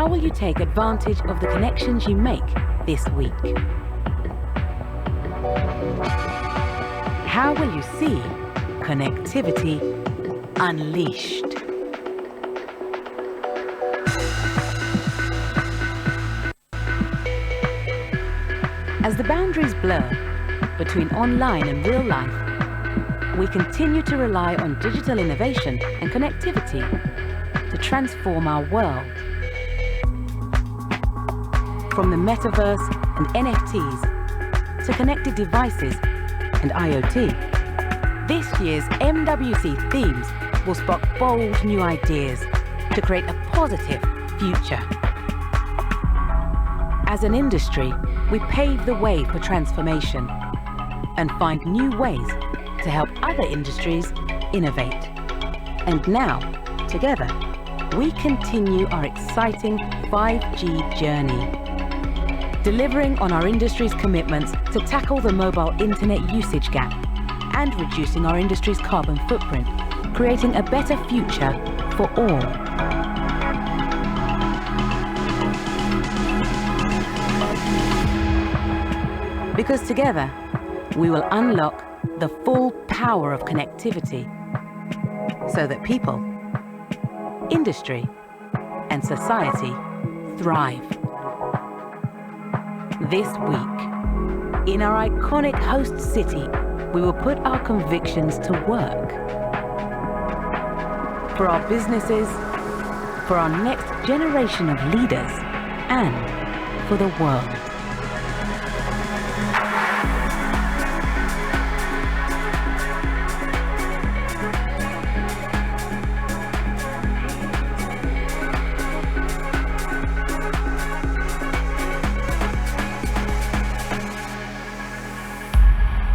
How will you take advantage of the connections you make this week? How will you see connectivity unleashed? As the boundaries blur between online and real life, we continue to rely on digital innovation and connectivity to transform our world. From the metaverse and NFTs to connected devices and IoT, this year's MWC themes will spark bold new ideas to create a positive future. As an industry, we pave the way for transformation and find new ways to help other industries innovate. And now, together, we continue our exciting 5G journey, delivering on our industry's commitments to tackle the mobile internet usage gap and reducing our industry's carbon footprint, creating a better future for all. Because together, we will unlock the full power of connectivity so that people, industry, and society thrive. This week, in our iconic host city, we will put our convictions to work. For our businesses, for our next generation of leaders, and for the world.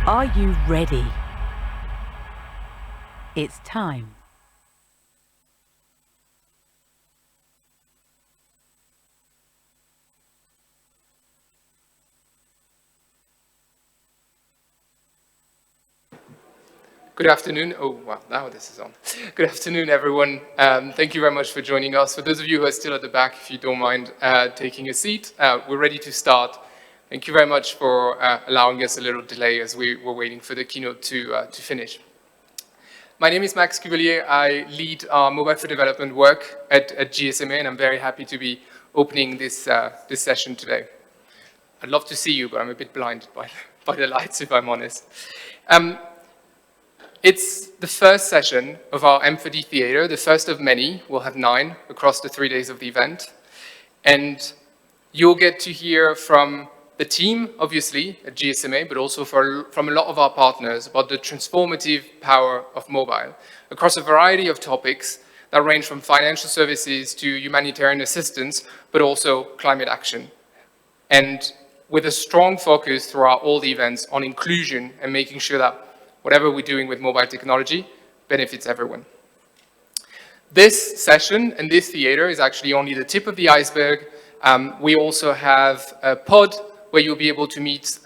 Are you ready? It's time. Good afternoon. Oh, wow, now this is on. Good afternoon, everyone. Thank you very much for joining us. For those of you who are still at the back, if you don't mind taking a seat, we're ready to start. Thank you very much for allowing us a little delay as we were waiting for the keynote to finish. My name is Max Cuvellier. I lead our mobile for development work at GSMA, and I'm very happy to be opening this session today. I'd love to see you, but I'm a bit blinded by the lights, if I'm honest. It's the first session of our M4D theater, the first of many. We'll have 9 across the 3 days of the event. And you'll get to hear from the team, obviously, at GSMA, but also from a lot of our partners about the transformative power of mobile across a variety of topics that range from financial services to humanitarian assistance, but also climate action. And with a strong focus throughout all the events on inclusion and making sure that whatever we're doing with mobile technology benefits everyone. This session and this theater is actually only the tip of the iceberg. We also have a pod where you'll be able to meet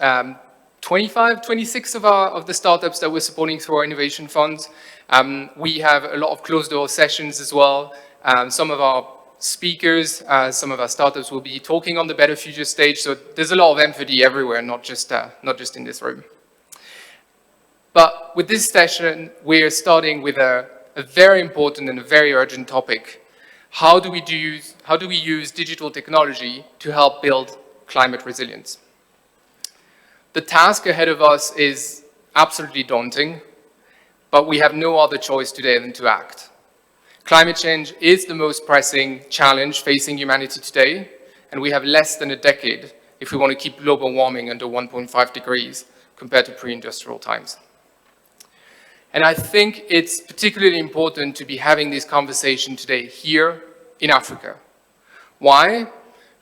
26 of the startups that we're supporting through our innovation funds. We have a lot of closed door sessions as well. Some of our speakers, some of our startups will be talking on the Better Future stage. So there's a lot of M4D everywhere, not just in this room. But with this session, we're starting with a very important and a very urgent topic. How do we use digital technology to help build climate resilience? The task ahead of us is absolutely daunting, but we have no other choice today than to act. Climate change is the most pressing challenge facing humanity today, and we have less than a decade if we want to keep global warming under 1.5 degrees compared to pre-industrial times. And I think it's particularly important to be having this conversation today here in Africa. Why?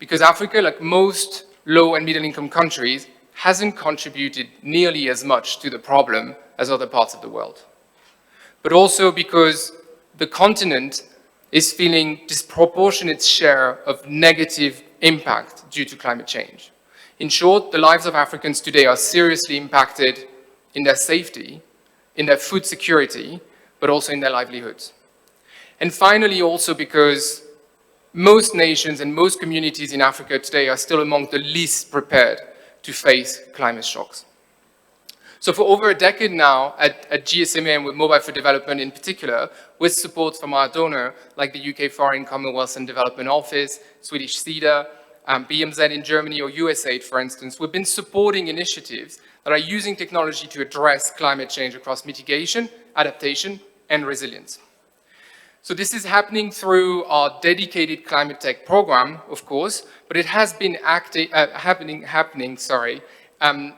Because Africa, like most low and middle income countries, hasn't contributed nearly as much to the problem as other parts of the world. But also because the continent is feeling disproportionate share of negative impact due to climate change. In short, the lives of Africans today are seriously impacted in their safety, in their food security, but also in their livelihoods. And finally, also because most nations and most communities in Africa today are still among the least prepared to face climate shocks. So for over a decade now, at GSMA and with Mobile for Development in particular, with support from our donor, like the UK Foreign, Commonwealth and Development Office, Swedish SIDA, BMZ in Germany, or USAID, for instance, we've been supporting initiatives that are using technology to address climate change across mitigation, adaptation, and resilience. So this is happening through our dedicated ClimateTech program, of course, but it has been happening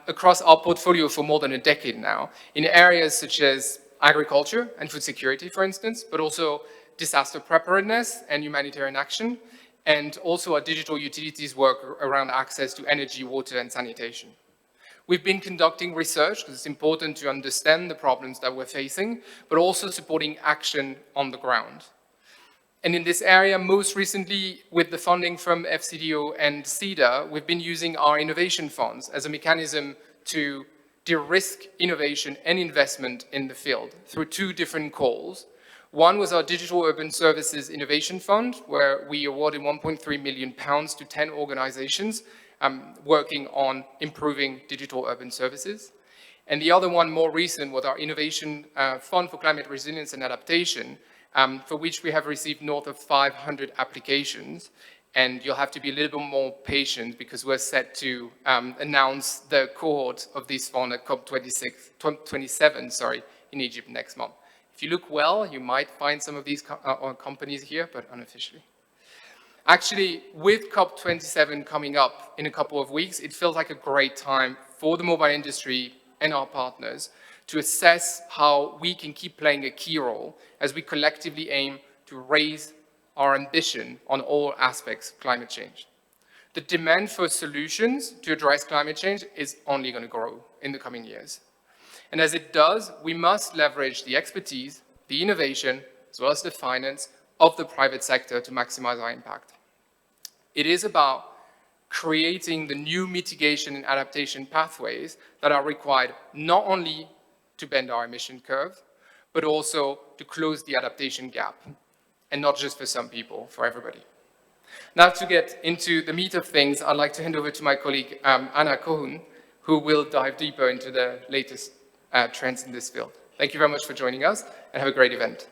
across our portfolio for more than a decade now, in areas such as agriculture and food security, for instance, but also disaster preparedness and humanitarian action, and also our digital utilities work around access to energy, water, and sanitation. We've been conducting research because it's important to understand the problems that we're facing, but also supporting action on the ground. And in this area, most recently, with the funding from FCDO and SIDA, we've been using our innovation funds as a mechanism to de-risk innovation and investment in the field through two different calls. One was our Digital Urban Services Innovation Fund, where we awarded £1.3 million to 10 organizations working on improving digital urban services. And the other one, more recent, was our Innovation Fund for Climate Resilience and Adaptation, for which we have received north of 500 applications. And you'll have to be a little bit more patient because we're set to announce the cohort of this fund at COP27 in Egypt next month. If you look well, you might find some of these companies here, but unofficially. Actually, with COP27 coming up in a couple of weeks, it feels like a great time for the mobile industry and our partners to assess how we can keep playing a key role as we collectively aim to raise our ambition on all aspects of climate change. The demand for solutions to address climate change is only going to grow in the coming years. And as it does, we must leverage the expertise, the innovation, as well as the finance of the private sector to maximize our impact. It is about creating the new mitigation and adaptation pathways that are required not only to bend our emission curve, but also to close the adaptation gap, and not just for some people, for everybody. Now, to get into the meat of things, I'd like to hand over to my colleague, Anna Colquhoun, who will dive deeper into the latest trends in this field. Thank you very much for joining us, and have a great event.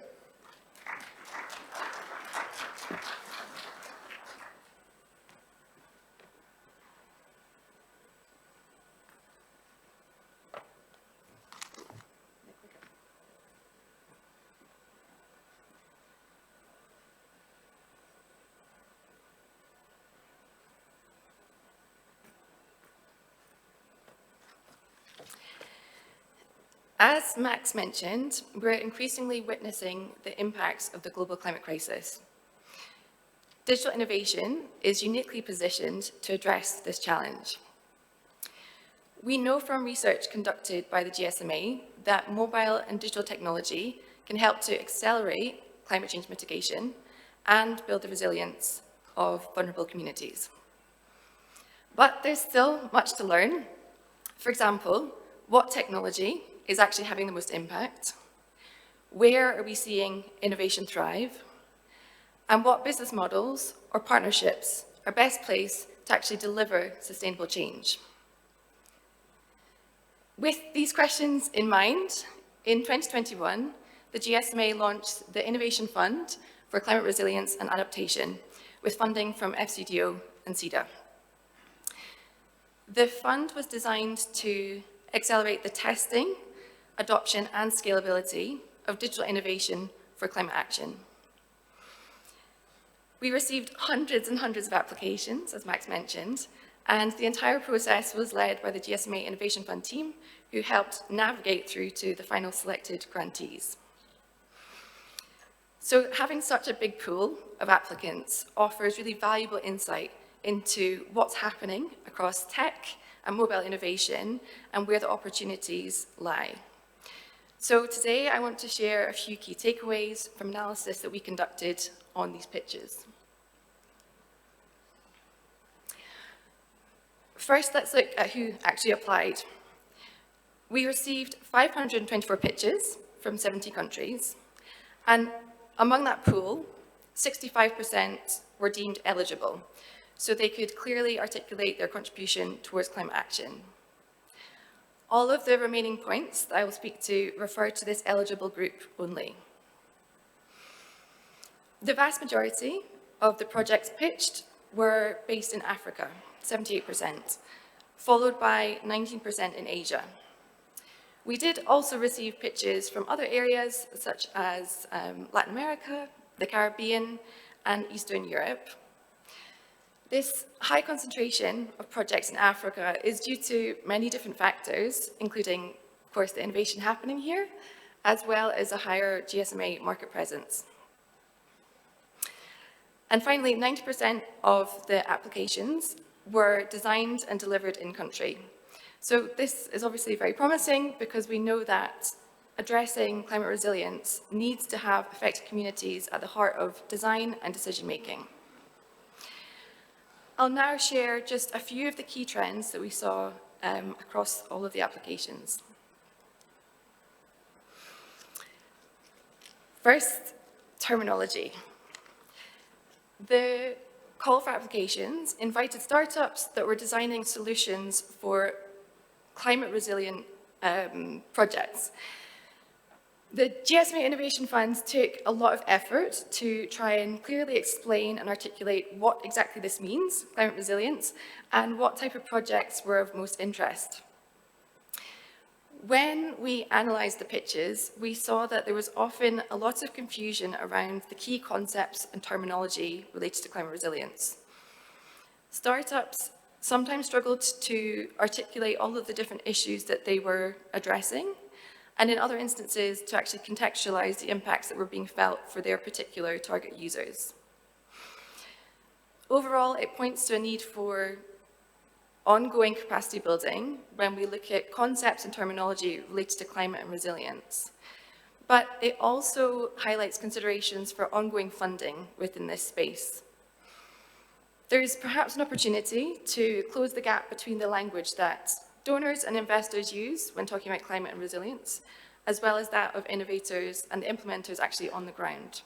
As Max mentioned, we're increasingly witnessing the impacts of the global climate crisis. Digital innovation is uniquely positioned to address this challenge. We know from research conducted by the GSMA that mobile and digital technology can help to accelerate climate change mitigation and build the resilience of vulnerable communities. But there's still much to learn. For example, what technology is actually having the most impact? Where are we seeing innovation thrive? And what business models or partnerships are best placed to actually deliver sustainable change? With these questions in mind, in 2021, the GSMA launched the Innovation Fund for Climate Resilience and Adaptation with funding from FCDO and SIDA. The fund was designed to accelerate the testing, adoption and scalability of digital innovation for climate action. We received hundreds and hundreds of applications, as Max mentioned, and the entire process was led by the GSMA Innovation Fund team, who helped navigate through to the final selected grantees. So having such a big pool of applicants offers really valuable insight into what's happening across tech and mobile innovation and where the opportunities lie. So today I want to share a few key takeaways from analysis that we conducted on these pitches. First, let's look at who actually applied. We received 524 pitches from 70 countries, and among that pool, 65% were deemed eligible, so they could clearly articulate their contribution towards climate action. All of the remaining points that I will speak to refer to this eligible group only. The vast majority of the projects pitched were based in Africa, 78%, followed by 19% in Asia. We did also receive pitches from other areas, such as Latin America, the Caribbean, and Eastern Europe. This high concentration of projects in Africa is due to many different factors, including, of course, the innovation happening here, as well as a higher GSMA market presence. And finally, 90% of the applications were designed and delivered in country. So this is obviously very promising because we know that addressing climate resilience needs to have affected communities at the heart of design and decision making. I'll now share just a few of the key trends that we saw across all of the applications. First, terminology. The call for applications invited startups that were designing solutions for climate resilient projects. The GSMA Innovation Funds took a lot of effort to try and clearly explain and articulate what exactly this means, climate resilience, and what type of projects were of most interest. When we analysed the pitches, we saw that there was often a lot of confusion around the key concepts and terminology related to climate resilience. Startups sometimes struggled to articulate all of the different issues that they were addressing, and in other instances, to actually contextualize the impacts that were being felt for their particular target users. Overall, it points to a need for ongoing capacity building when we look at concepts and terminology related to climate and resilience. But it also highlights considerations for ongoing funding within this space. There is perhaps an opportunity to close the gap between the language that donors and investors use when talking about climate and resilience, as well as that of innovators and the implementers actually on the ground.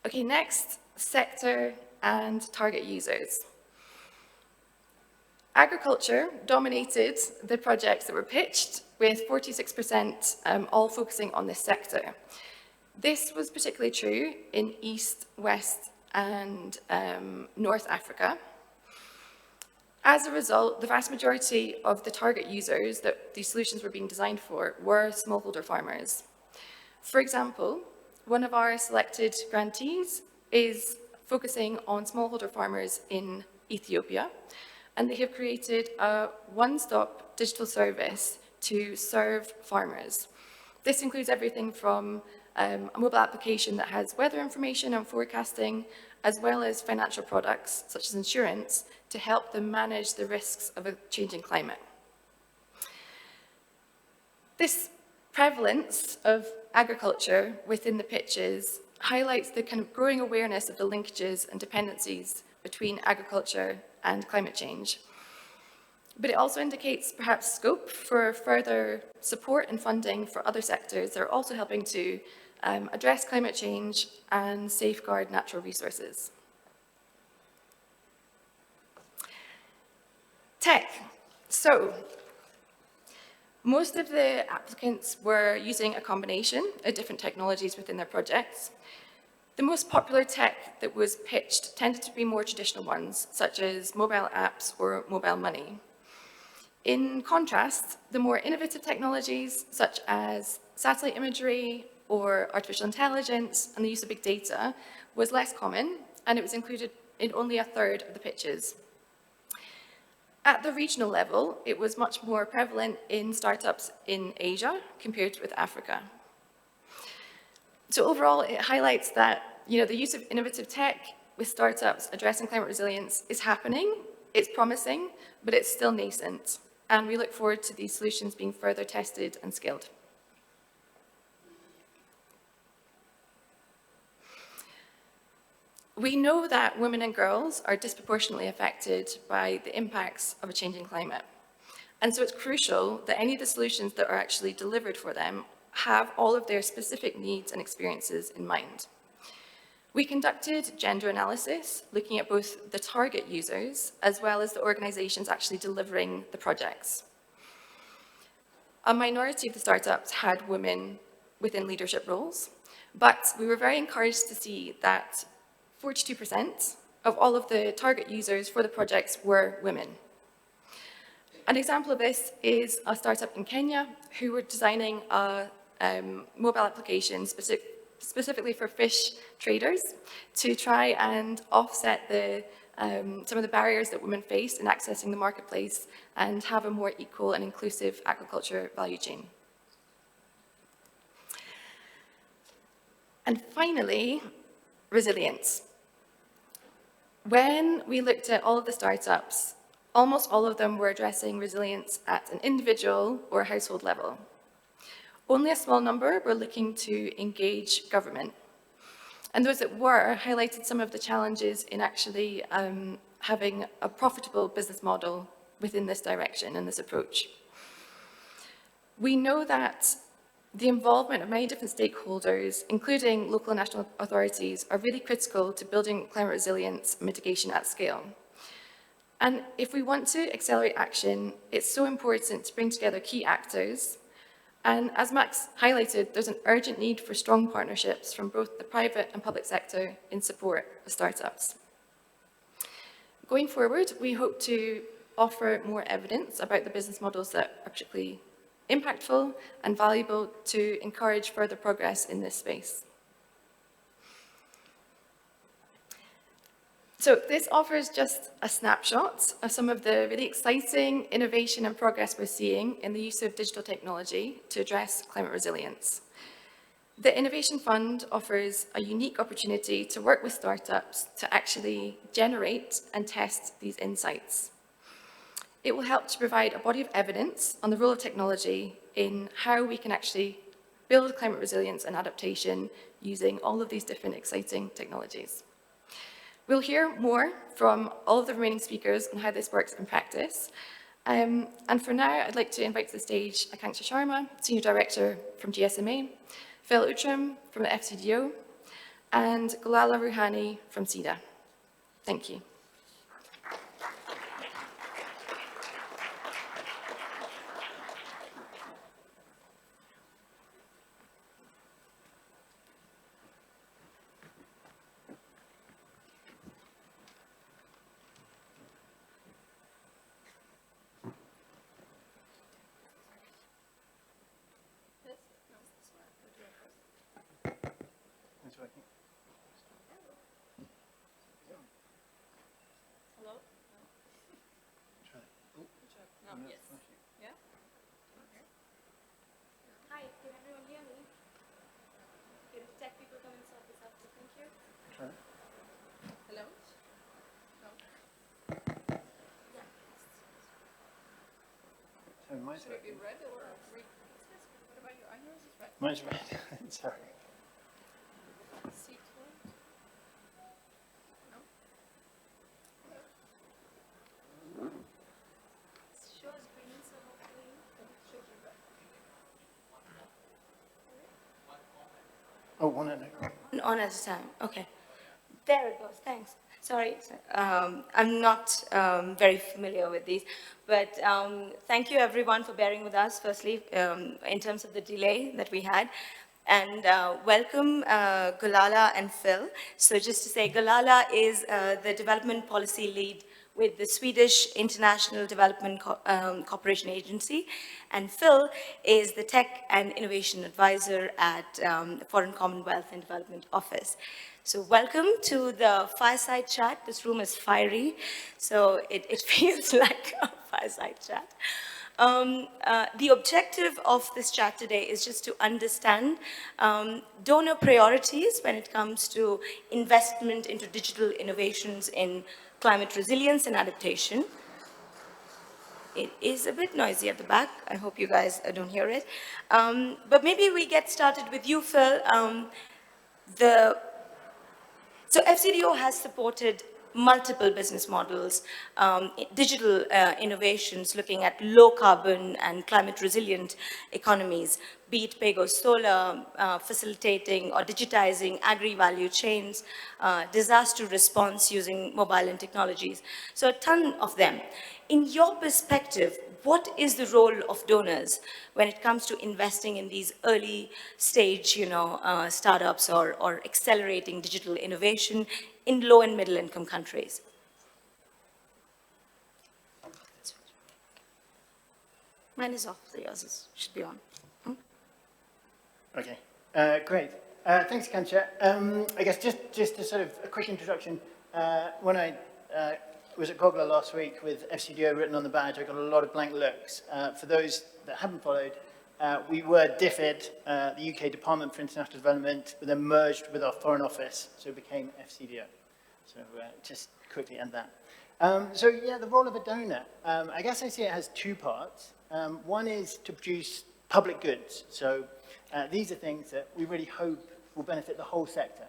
Okay, next, sector and target users. Agriculture dominated the projects that were pitched, with 46% all focusing on this sector. This was particularly true in East, West, and North Africa. As a result, the vast majority of the target users that these solutions were being designed for were smallholder farmers. For example, one of our selected grantees is focusing on smallholder farmers in Ethiopia, and they have created a one-stop digital service to serve farmers. This includes everything from a mobile application that has weather information and forecasting, as well as financial products, such as insurance, to help them manage the risks of a changing climate. This prevalence of agriculture within the pitches highlights the kind of growing awareness of the linkages and dependencies between agriculture and climate change. But it also indicates perhaps scope for further support and funding for other sectors that are also helping to address climate change and safeguard natural resources. Tech. So, most of the applicants were using a combination of different technologies within their projects. The most popular tech that was pitched tended to be more traditional ones, such as mobile apps or mobile money. In contrast, the more innovative technologies, such as satellite imagery or artificial intelligence and the use of big data, was less common, and it was included in only a third of the pitches. At the regional level, it was much more prevalent in startups in Asia compared with Africa. So overall, it highlights that the use of innovative tech with startups addressing climate resilience is happening, it's promising, but it's still nascent. And we look forward to these solutions being further tested and scaled. We know that women and girls are disproportionately affected by the impacts of a changing climate. And so it's crucial that any of the solutions that are actually delivered for them have all of their specific needs and experiences in mind. We conducted gender analysis, looking at both the target users as well as the organizations actually delivering the projects. A minority of the startups had women within leadership roles, but we were very encouraged to see that 42% of all of the target users for the projects were women. An example of this is a startup in Kenya who were designing a mobile application specifically for fish traders to try and offset some of the barriers that women face in accessing the marketplace and have a more equal and inclusive aquaculture value chain. And finally, resilience. When we looked at all of the startups, almost all of them were addressing resilience at an individual or household level. Only a small number were looking to engage government. And those that were highlighted some of the challenges in actually having a profitable business model within this direction and this approach. We know that the involvement of many different stakeholders, including local and national authorities, are really critical to building climate resilience and mitigation at scale. And if we want to accelerate action, it's so important to bring together key actors. And as Max highlighted, there's an urgent need for strong partnerships from both the private and public sector in support of startups. Going forward, we hope to offer more evidence about the business models that are particularly impactful and valuable to encourage further progress in this space. So this offers just a snapshot of some of the really exciting innovation and progress we're seeing in the use of digital technology to address climate resilience. The Innovation Fund offers a unique opportunity to work with startups to actually generate and test these insights. It will help to provide a body of evidence on the role of technology in how we can actually build climate resilience and adaptation using all of these different exciting technologies. We'll hear more from all of the remaining speakers on how this works in practice. And for now, I'd like to invite to the stage Akanksha Sharma, Senior Director from GSMA, Phil Outram from the FCDO, and Golala Ruhani from SIDA. Thank you. Should it be red or green? What about you? Yours is red. Mine's red. Sorry. No? It shows green, so hopefully it should be red. Oh, one at a time. On at a time. Okay. There it goes. Thanks. Sorry, I'm not very familiar with these, but thank you everyone for bearing with us, firstly, in terms of the delay that we had. And welcome Golala and Phil. So just to say, Golala is the development policy lead with the Swedish International Development Cooperation Agency, and Phil is the Tech and Innovation Advisor at the Foreign Commonwealth and Development Office. So welcome to the fireside chat. This room is fiery, so it feels like a fireside chat. The objective of this chat today is just to understand donor priorities when it comes to investment into digital innovations in climate resilience and adaptation. It is a bit noisy at the back. I hope you guys don't hear it. But maybe we get started with you, Phil. So FCDO has supported multiple business models, digital innovations looking at low carbon and climate resilient economies, be it pay goes solar, facilitating or digitizing agri-value chains, disaster response using mobile and technologies. So a ton of them. In your perspective, what is the role of donors when it comes to investing in these early stage, startups or accelerating digital innovation in low and middle income countries? Mine is off, yours should be on. Okay, great. Thanks, Akanksha. I guess just a sort of a quick introduction. When I was at Golala last week with FCDO written on the badge, I got a lot of blank looks. For those that haven't followed, we were DFID, the UK Department for International Development, but then merged with our Foreign Office, so it became FCDO. So just quickly end that. So yeah, the role of a donor. I guess I see it has two parts. One is to produce public goods. So these are things that we really hope will benefit the whole sector.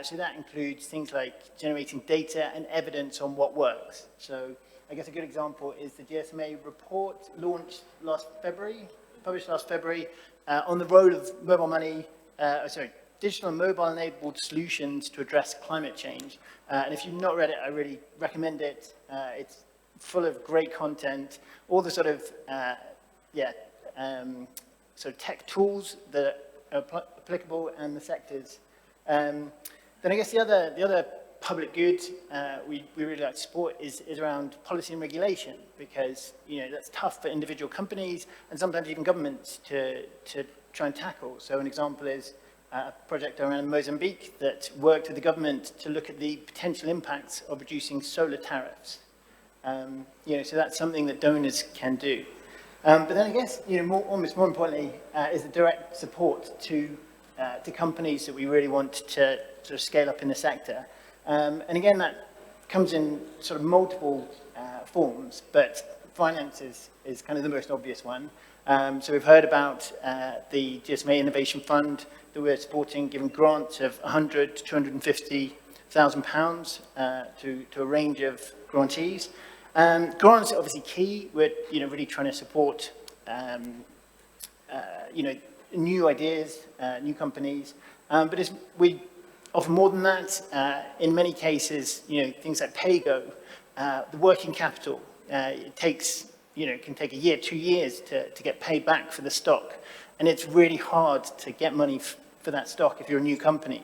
So that includes things like generating data and evidence on what works. So I guess a good example is the GSMA report launched last February, published last February, on the role of mobile money, digital and mobile enabled solutions to address climate change. And if you've not read it, I really recommend it. It's full of great content, all the sort of, sort of tech tools that are applicable and the sectors. Then I guess the other public good we really like to support is around policy and regulation, because that's tough for individual companies and sometimes even governments to try and tackle. So an example is a project around Mozambique that worked with the government to look at the potential impacts of reducing solar tariffs. So that's something that donors can do. But then I guess, almost more importantly, is the direct support to companies that we really want to sort of scale up in the sector. And again, that comes in sort of multiple forms, but finance is kind of the most obvious one. So we've heard about the GSMA Innovation Fund that we're supporting, giving grants of £100,000 to £250,000 to a range of grantees. Grants are obviously key. We're really trying to support new ideas, new companies, but we offer more than that. In many cases, things like pay-go, the working capital, it takes, can take a year, 2 years to get paid back for the stock, and it's really hard to get money for that stock if you're a new company.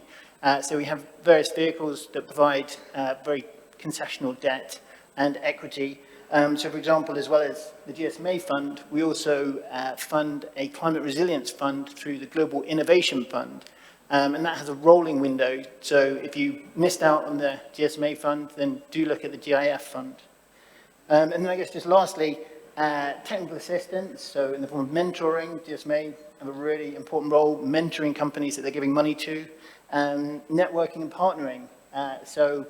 So we have various vehicles that provide very concessional debt and equity. So for example, as well as the GSMA Fund, we also fund a climate resilience fund through the Global Innovation Fund. And that has a rolling window. So if you missed out on the GSMA Fund, then do look at the GIF Fund. And then I guess just lastly, technical assistance. So in the form of mentoring, GSMA have a really important role, mentoring companies that they're giving money to, networking and partnering. So,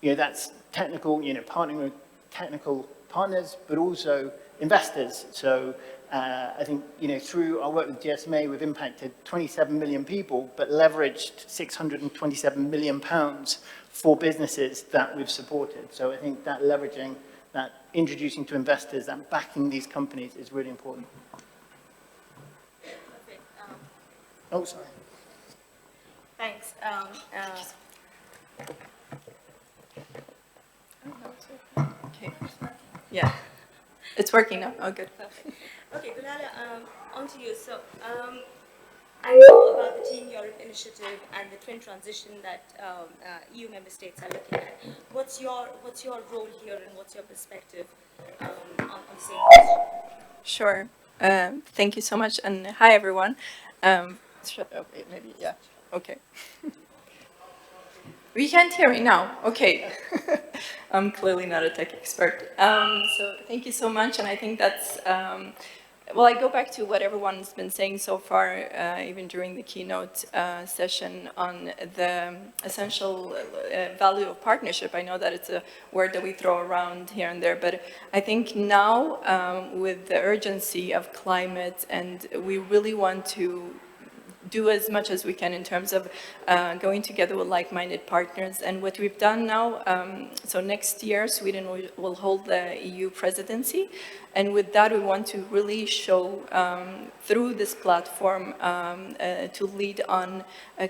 that's technical, partnering with technical partners, but also investors. So I think, through our work with GSMA, we've impacted 27 million people, but leveraged £627 million for businesses that we've supported. So I think that leveraging, that introducing to investors, that backing these companies is really important. Perfect. Oh, sorry. Thanks. Okay. Yeah, it's working now. Oh, good. Perfect. Okay, Golala, on to you. So I know about the Team Europe initiative and the twin transition that EU member states are looking at. What's your role here and what's your perspective on the same question? Sure. Thank you so much, and hi everyone. Maybe yeah. Okay. We can't hear me now. Okay. I'm clearly not a tech expert. So thank you so much, and I think that's. Well, I go back to what everyone's been saying so far, even during the keynote session, on the essential value of partnership. I know that it's a word that we throw around here and there, but I think now with the urgency of climate, and we really want to do as much as we can in terms of going together with like-minded partners. And what we've done now, so next year, Sweden will hold the EU presidency. And with that, we want to really show through this platform to lead on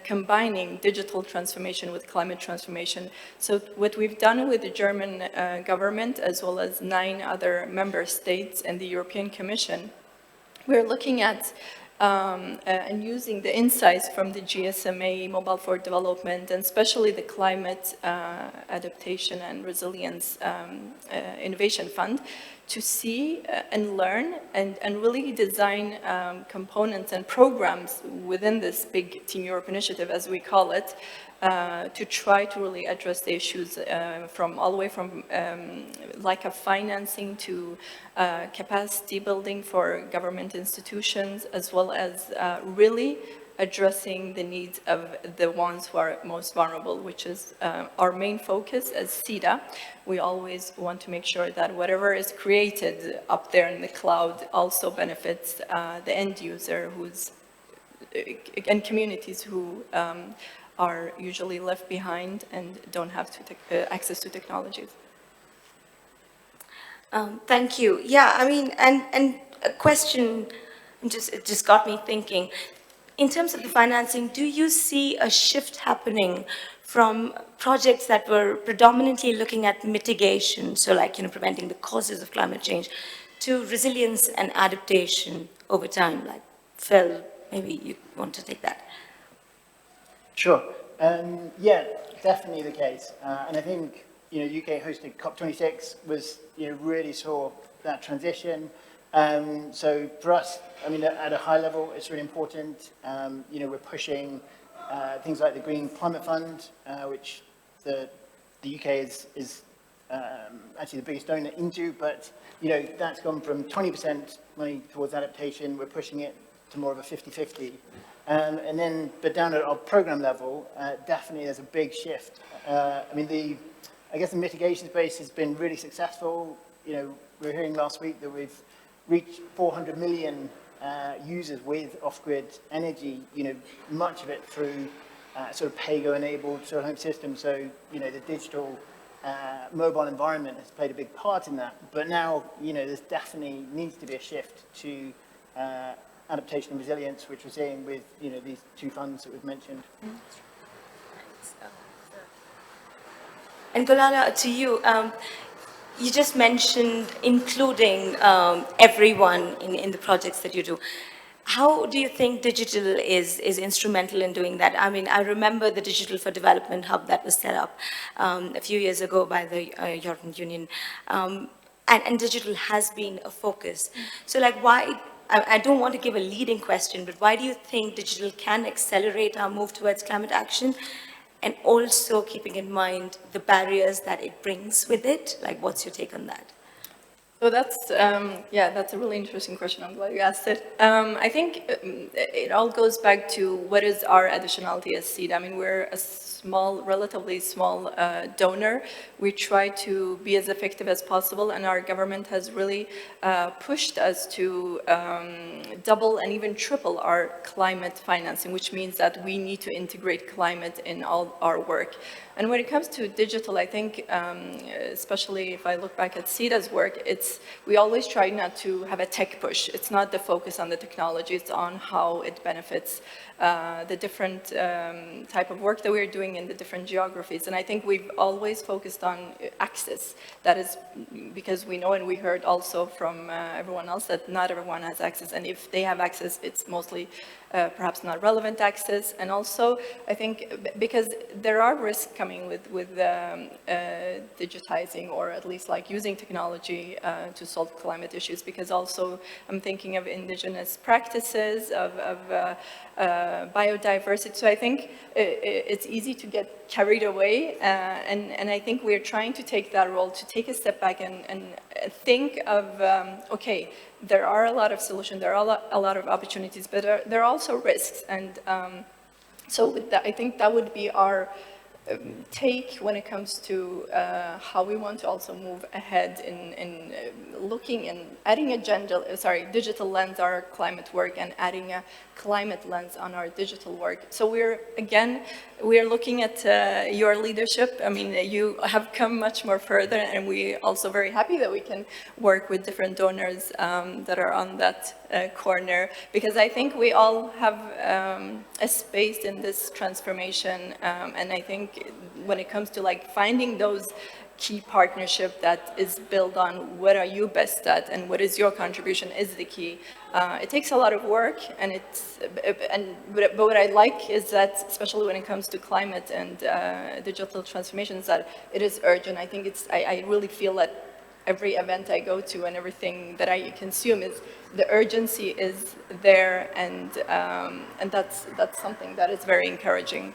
combining digital transformation with climate transformation. So what we've done with the German government, as well as 9 other member states and the European Commission, we're looking at and using the insights from the GSMA Mobile for Development, and especially the Climate Adaptation and Resilience Innovation Fund, to see and learn and really design components and programs within this big Team Europe initiative, as we call it, to try to really address the issues from all the way from lack of financing to capacity building for government institutions, as well as really addressing the needs of the ones who are most vulnerable, which is our main focus as SIDA. We always want to make sure that whatever is created up there in the cloud also benefits the end user and communities who are usually left behind and don't have access to technologies. Thank you. Yeah, I mean, and a question it just got me thinking. In terms of the financing, do you see a shift happening from projects that were predominantly looking at mitigation, so like, preventing the causes of climate change, to resilience and adaptation over time? Like, Phil, maybe you want to take that. Sure. Yeah, definitely the case. And I think, UK hosted COP26 was, really saw that transition. So for us, I mean, at a high level, it's really important. We're pushing things like the Green Climate Fund, which the UK is actually the biggest donor into, but, that's gone from 20% money towards adaptation. We're pushing it to more of a 50-50. But down at our program level, definitely there's a big shift. I guess the mitigation space has been really successful. We were hearing last week that we've reached 400 million users with off-grid energy, much of it through sort of PAYGO-enabled solar home systems. So, the digital mobile environment has played a big part in that. But now, there's definitely needs to be a shift to adaptation and resilience, which we're seeing with, these 2 funds that we've mentioned. And Golala, to you, you just mentioned including everyone in the projects that you do. How do you think digital is instrumental in doing that? I mean, I remember the Digital for Development Hub that was set up a few years ago by the European Union. And digital has been a focus. So like, why, I don't want to give a leading question, but why do you think digital can accelerate our move towards climate action? And also keeping in mind the barriers that it brings with it? Like, what's your take on that? So that's a really interesting question. I'm glad you asked it. I think it all goes back to what is our additionality as SIDA. I mean, we're a relatively small donor. We try to be as effective as possible, and our government has really pushed us to double and even triple our climate financing, which means that we need to integrate climate in all our work. And when it comes to digital, I think, especially if I look back at SIDA's work, we always try not to have a tech push. It's not the focus on the technology, it's on how it benefits the different type of work that we're doing in the different geographies. And I think we've always focused on access. That is because we know, and we heard also from everyone else, that not everyone has access. And if they have access, it's mostly perhaps not relevant access. And also, I think, because there are risks coming with digitizing, or at least like using technology to solve climate issues, because also I'm thinking of indigenous practices, of biodiversity. So I think it's easy to get carried away, and I think we're trying to take that role, to take a step back and think of, okay, there are a lot of solutions, there are a lot of opportunities, but there are also risks. And so with that, I think that would be our take when it comes to how we want to also move ahead in looking and adding a digital lens on our climate work and adding a climate lens on our digital work. So we're looking at your leadership. I mean, you have come much more further, and we're also very happy that we can work with different donors that are on that corner, because I think we all have a space in this transformation, and I think when it comes to like finding those key partnership that is built on what are you best at and what is your contribution is the key. It takes a lot of work, and but what I like is that, especially when it comes to climate and digital transformation, is that it is urgent. I think I really feel that every event I go to and everything that I consume is the urgency is there, and that's something that is very encouraging.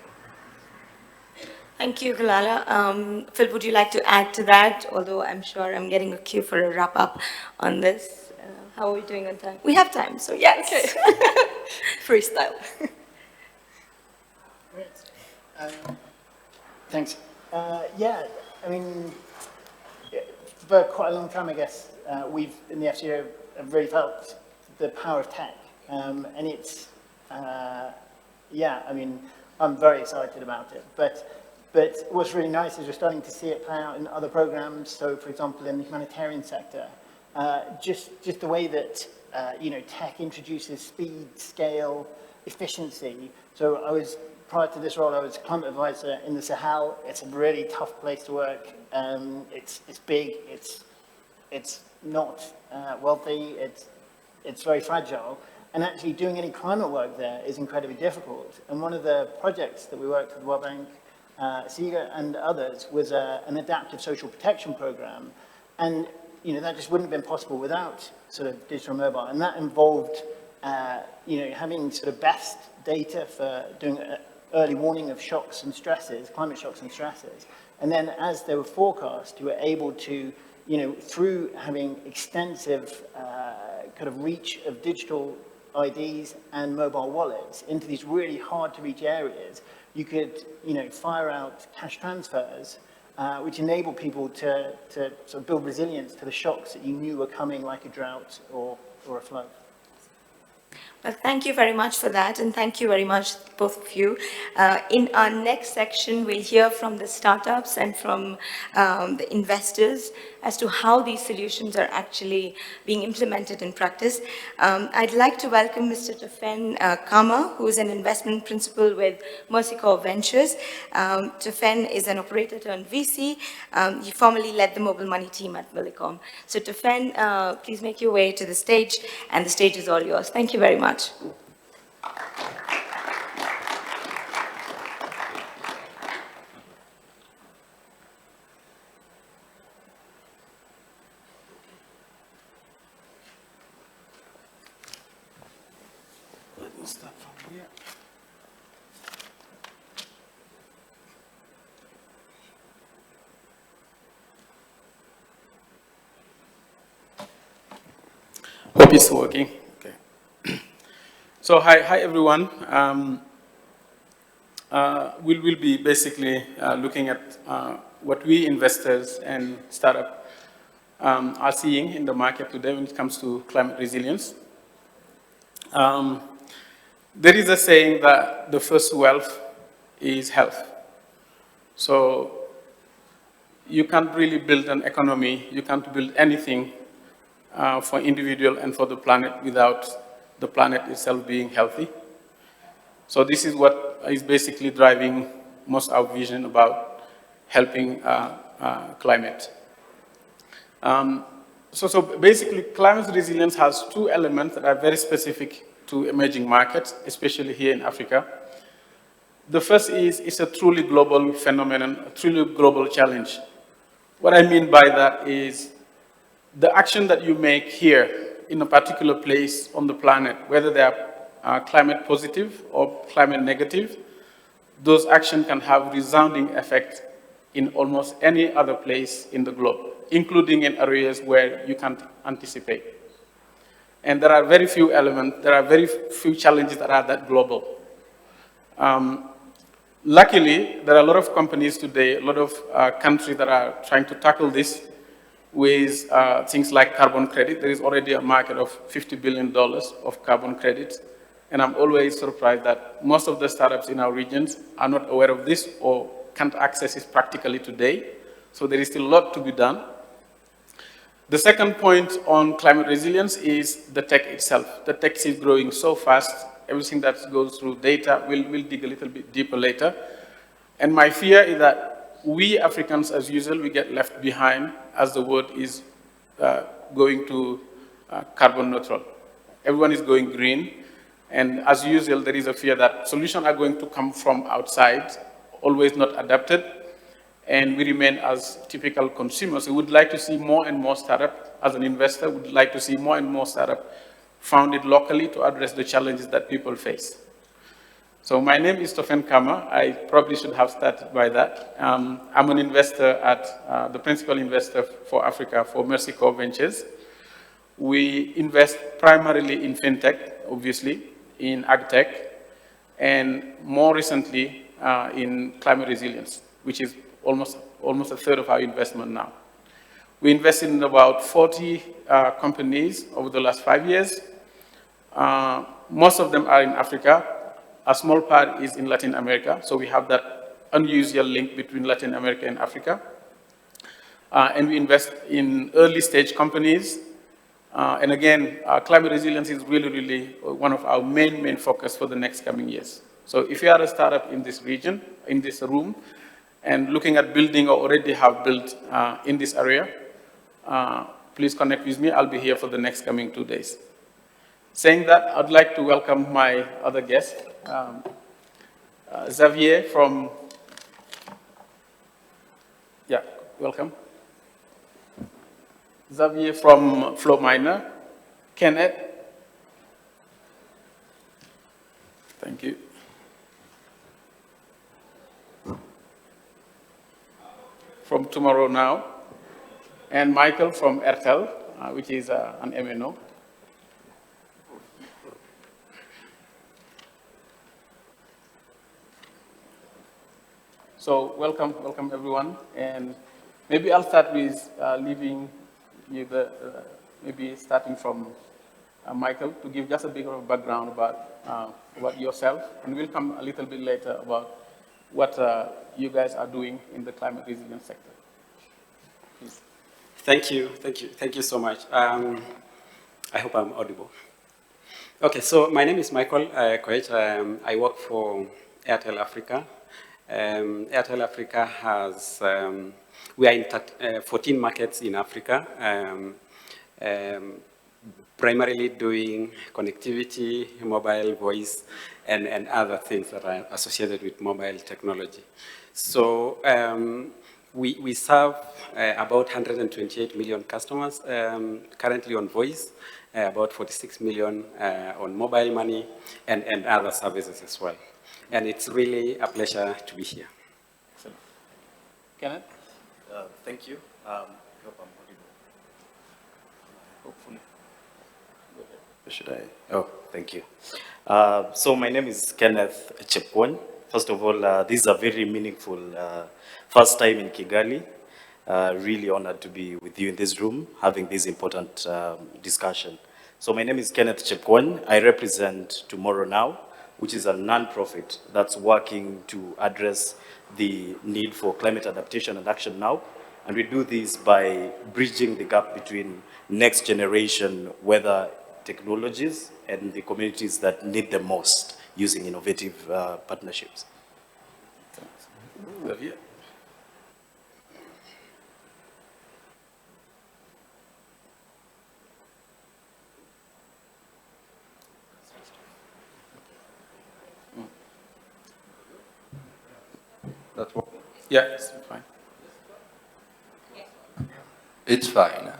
Thank you, Golala. Phil, would you like to add to that? Although I'm sure I'm getting a cue for a wrap-up on this. How are we doing on time? We have time, so yes. Okay. Freestyle. Great. Thanks. Yeah, I mean, for quite a long time, I guess, we've, in the FCO, have really felt the power of tech. And it's, yeah, I mean, I'm very excited about it. But what's really nice is we're starting to see it play out in other programs. So, for example, in the humanitarian sector, just the way that, you know, tech introduces speed, scale, efficiency. So prior to this role, I was climate advisor in the Sahel. It's a really tough place to work. It's big, it's not wealthy, it's very fragile. And actually doing any climate work there is incredibly difficult. And one of the projects that we worked with World Bank, SIDA and others was an adaptive social protection program. And you know, that just wouldn't have been possible without sort of digital mobile. And that involved, you know, having sort of best data for doing early warning of shocks and stresses, climate shocks and stresses. And then as they were forecast, you were able to, you know, through having extensive kind of reach of digital IDs and mobile wallets into these really hard to reach areas, you could, you know, fire out cash transfers, which enable people to sort of build resilience to the shocks that you knew were coming, like a drought or a flood. Well, thank you very much for that, and thank you very much, both of you. In our next section, we'll hear from the startups and from the investors as to how these solutions are actually being implemented in practice. I'd like to welcome Mr. Toffene Kama, who is an investment principal with Mercy Corp Ventures. Toffene is an operator turned VC. He formerly led the mobile money team at Millicom. So Toffene, please make your way to the stage, and the stage is all yours. Thank you very much. Let me start from here. Hope it's working. Okay. So hi everyone. We will be basically looking at what we investors and startup are seeing in the market today when it comes to climate resilience. There is a saying that the first wealth is health. So you can't really build an economy, you can't build anything for individual and for the planet without the planet itself being healthy. So this is what is basically driving most of our vision about helping climate. So basically, climate resilience has two elements that are very specific to emerging markets, especially here in Africa. The first is it's a truly global phenomenon, a truly global challenge. What I mean by that is the action that you make here in a particular place on the planet, whether they are climate positive or climate negative, those actions can have resounding effect in almost any other place in the globe, including in areas where you can't anticipate. And there are very few elements, there are very few challenges that are that global. Luckily, there are a lot of companies today, a lot of countries that are trying to tackle this with things like carbon credit. There is already a market of $50 billion of carbon credits. And I'm always surprised that most of the startups in our regions are not aware of this or can't access it practically today. So there is still a lot to be done. The second point on climate resilience is the tech itself. The tech is growing so fast. Everything that goes through data, we'll dig a little bit deeper later. And my fear is that we Africans, as usual, we get left behind as the world is going to carbon neutral. Everyone is going green. And as usual, there is a fear that solutions are going to come from outside, always not adapted, and we remain as typical consumers. We would like to see more and more startups. As an investor, we would like to see more and more startups founded locally to address the challenges that people face. So my name is Toffene Kama. I probably should have started by that. I'm an investor at the principal investor for Africa for Mercy Corp Ventures. We invest primarily in fintech, obviously, in agtech, and more recently in climate resilience, which is almost a third of our investment now. We invested in about 40 companies over the last 5 years. Most of them are in Africa. A small part is in Latin America, so we have that unusual link between Latin America and Africa. And we invest in early stage companies. And again, climate resilience is really one of our main focus for the next coming years. So if you are a startup in this region, in this room, and looking at building or already have built in this area, please connect with me. I'll be here for the next coming 2 days. Saying that, I'd like to welcome my other guest, Xavier from, welcome. Xavier from Flowminder, Kenneth, thank you. From TomorrowNow, and Michael from Airtel, which is an MNO. So welcome everyone, and maybe I'll start with leaving you maybe starting from Michael to give just a bit of a background about yourself, and we'll come a little bit later about what you guys are doing in the climate resilience sector. Please. Thank you so much. I hope I'm audible. Okay, so my name is Michael Koech. I work for Airtel Africa. Airtel Africa has, we are in 14 markets in Africa, primarily doing connectivity, mobile voice, and other things that are associated with mobile technology. So we serve about 128 million customers currently on voice, about 46 million on mobile money, and other services as well. And it's really a pleasure to be here. Kenneth? Thank you. I hope I'm audible. Hopefully. Should I? Oh, thank you. So my name is Kenneth Chepkwony. First of all, this is a very meaningful first time in Kigali. Really honored to be with you in this room, having this important discussion. So my name is Kenneth Chepkwony. I represent TomorrowNow, which is a non-profit that's working to address the need for climate adaptation and action now. And we do this by bridging the gap between next generation weather technologies and the communities that need them most using innovative partnerships. Xavier? That work? Yeah, it's fine. It's fine.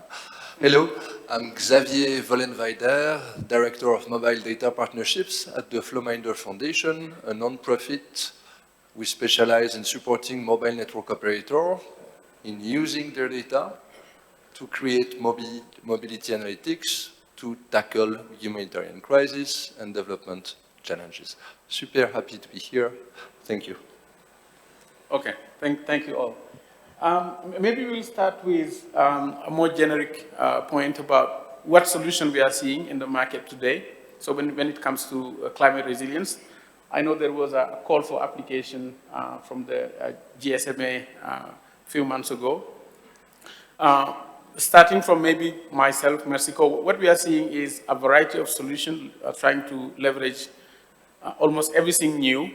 Hello, I'm Xavier Vollenweider, Director of Mobile Data Partnerships at the Flowminder Foundation, a non-profit. We specialize in supporting mobile network operators in using their data to create mobility analytics to tackle humanitarian crises and development challenges. Super happy to be here. Thank you. Okay, thank you all. Maybe we'll start with a more generic point about what solution we are seeing in the market today. So when it comes to climate resilience, I know there was a call for application from the GSMA a few months ago. Starting from maybe myself, Mercy Corp, what we are seeing is a variety of solutions trying to leverage almost everything new,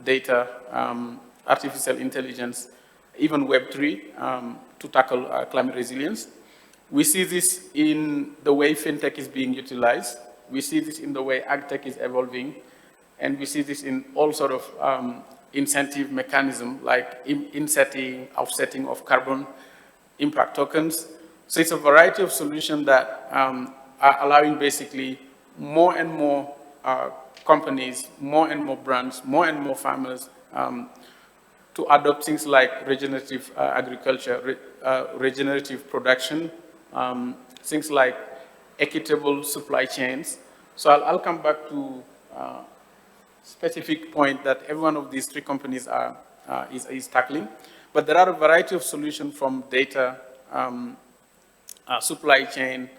data, artificial intelligence, even Web3 to tackle climate resilience. We see this in the way fintech is being utilized. We see this in the way agtech is evolving. And we see this in all sort of incentive mechanism like insetting, offsetting of carbon impact tokens. So it's a variety of solutions that are allowing basically more and more companies, more and more brands, more and more farmers to adopt things like regenerative agriculture, regenerative production, things like equitable supply chains. So I'll come back to specific point that every one of these three companies is tackling. But there are a variety of solutions from data, supply chain,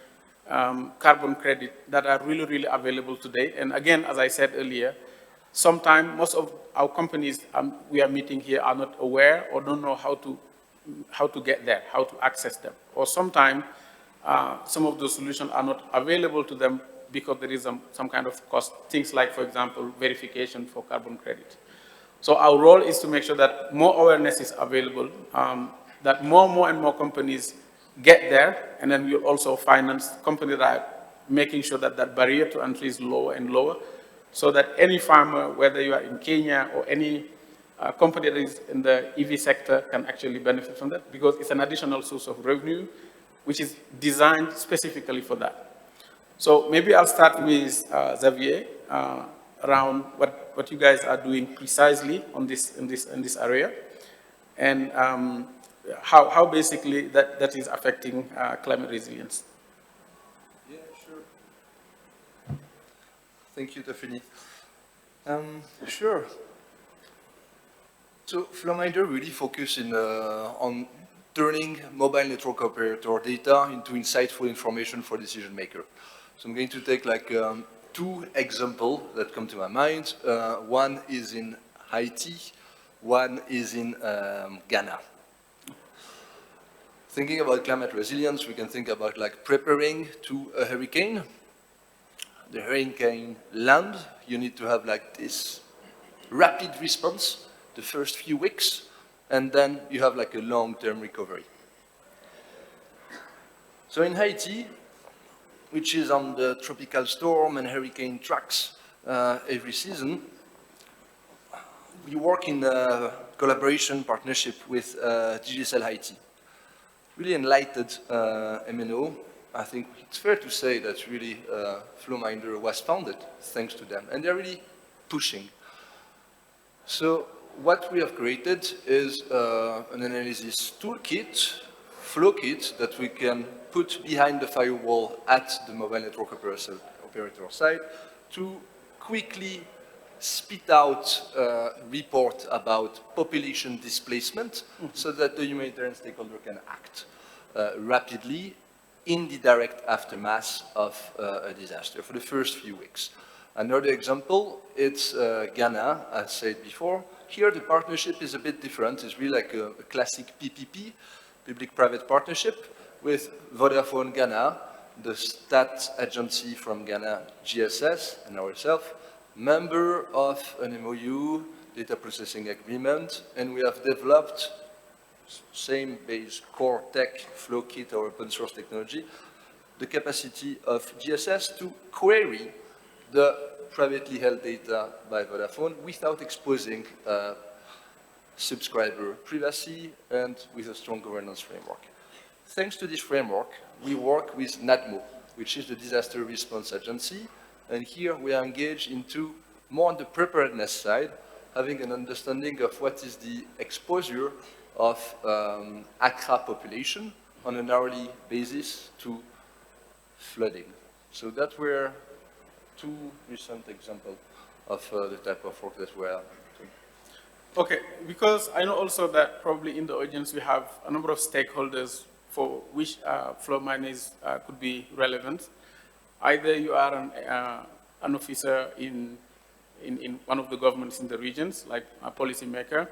carbon credit that are really, really available today. And again, as I said earlier, sometimes most of our companies we are meeting here are not aware or don't know how to get there, how to access them. Or sometimes some of those solutions are not available to them because there is some kind of cost, things like, for example, verification for carbon credit. So our role is to make sure that more awareness is available, that more and more companies get there, and then we'll also finance companies that are making sure that that barrier to entry is lower and lower, so that any farmer, whether you are in Kenya or any company that is in the EV sector can actually benefit from that, because it's an additional source of revenue, which is designed specifically for that. So maybe I'll start with Xavier around what you guys are doing precisely on this in this area, and how basically that is affecting climate resilience. Yeah, sure. Thank you, Toffene. Sure. So Flowminder really focuses on turning mobile network operator data into insightful information for decision maker. So I'm going to take like two examples that come to my mind. One is in Haiti, one is in Ghana. Thinking about climate resilience, we can think about like preparing to a hurricane. The hurricane lands, you need to have like this rapid response the first few weeks, and then you have like a long-term recovery. So in Haiti, which is on the tropical storm and hurricane tracks every season, we work in a collaboration partnership with GSL Haiti. Really enlightened MNO. I think it's fair to say that really Flowminder was founded thanks to them, and they're really pushing. So what we have created is an analysis toolkit, flow kit, that we can put behind the firewall at the mobile network operator side to quickly spit out a report about population displacement so that the humanitarian stakeholder can act rapidly in the direct aftermath of a disaster for the first few weeks. Another example, it's Ghana, as said before. Here the partnership is a bit different. It's really like a classic PPP, public-private partnership, with Vodafone Ghana, the stat agency from Ghana, GSS, and ourselves, member of an MOU, data processing agreement, and we have developed same base core tech, flow kit, or open source technology, the capacity of GSS to query the privately held data by Vodafone without exposing subscriber privacy and with a strong governance framework. Thanks to this framework, we work with NADMO, which is the disaster response agency, and here we are engaged into more on the preparedness side, having an understanding of what is the exposure of Accra population on an hourly basis to flooding. So that were two recent examples of the type of work that we are doing. Okay, because I know also that probably in the audience we have a number of stakeholders for which Flowminder could be relevant. Either you are an officer in one of the governments in the regions, like a policymaker,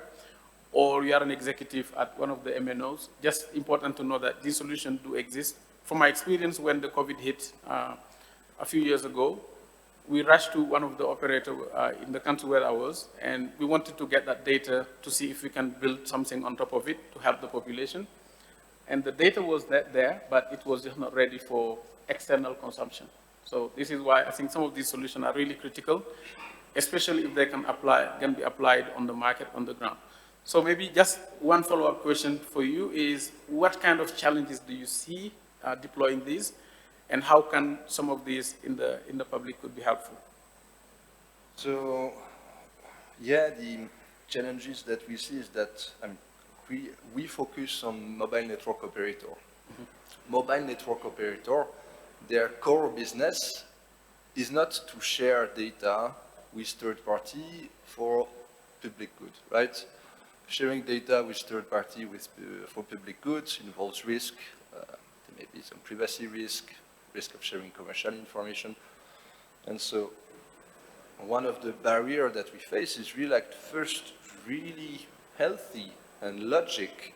or you are an executive at one of the MNOs. Just important to know that these solutions do exist. From my experience, when the COVID hit a few years ago, we rushed to one of the operators in the country where I was, and we wanted to get that data to see if we can build something on top of it to help the population. And the data was there, but it was just not ready for external consumption. So this is why I think some of these solutions are really critical, especially if they can be applied on the market, on the ground. So maybe just one follow-up question for you is, what kind of challenges do you see deploying these, and how can some of these in the public could be helpful? So, yeah, the challenges that we see is that we focus on mobile network operator. Mm-hmm. Mobile network operator, their core business is not to share data with third party for public good, right? Sharing data with third party for public goods involves risk. There may be some privacy risk of sharing commercial information. And so one of the barriers that we face is really like first really healthy and logical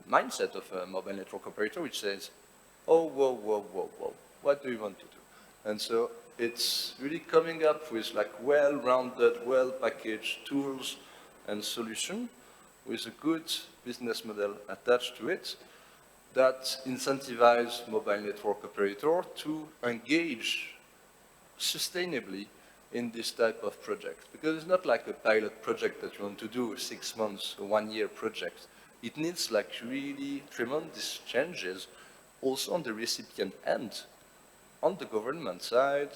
mindset of a mobile network operator, which says, oh, whoa, what do you want to do? And so it's really coming up with like well-rounded, well-packaged tools and solution with a good business model attached to it that incentivize mobile network operator to engage sustainably in this type of project. Because it's not like a pilot project that you want to do 6 months, a 1 year project. It needs like really tremendous changes also on the recipient end, on the government side,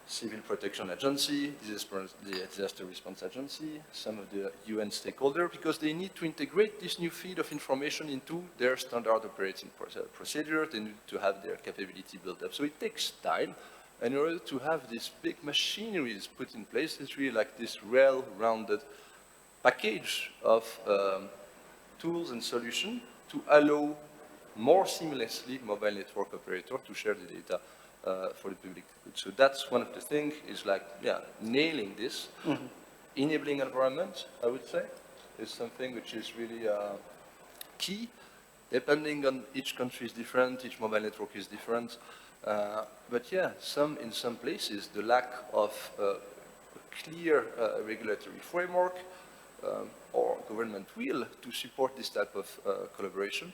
Civil Protection Agency, the Disaster Response Agency, some of the UN stakeholders, because they need to integrate this new feed of information into their standard operating procedure. They need to have their capability built up. So it takes time. And in order to have this big machinery put in place, it's really like this well-rounded package of tools and solutions to allow more seamlessly mobile network operator to share the data for the public good. So that's one of the things, is like, yeah, nailing this. Mm-hmm. Enabling environment, I would say, is something which is really key. Depending on each country is different, each mobile network is different. But yeah, in some places, the lack of a clear regulatory framework or government will to support this type of collaboration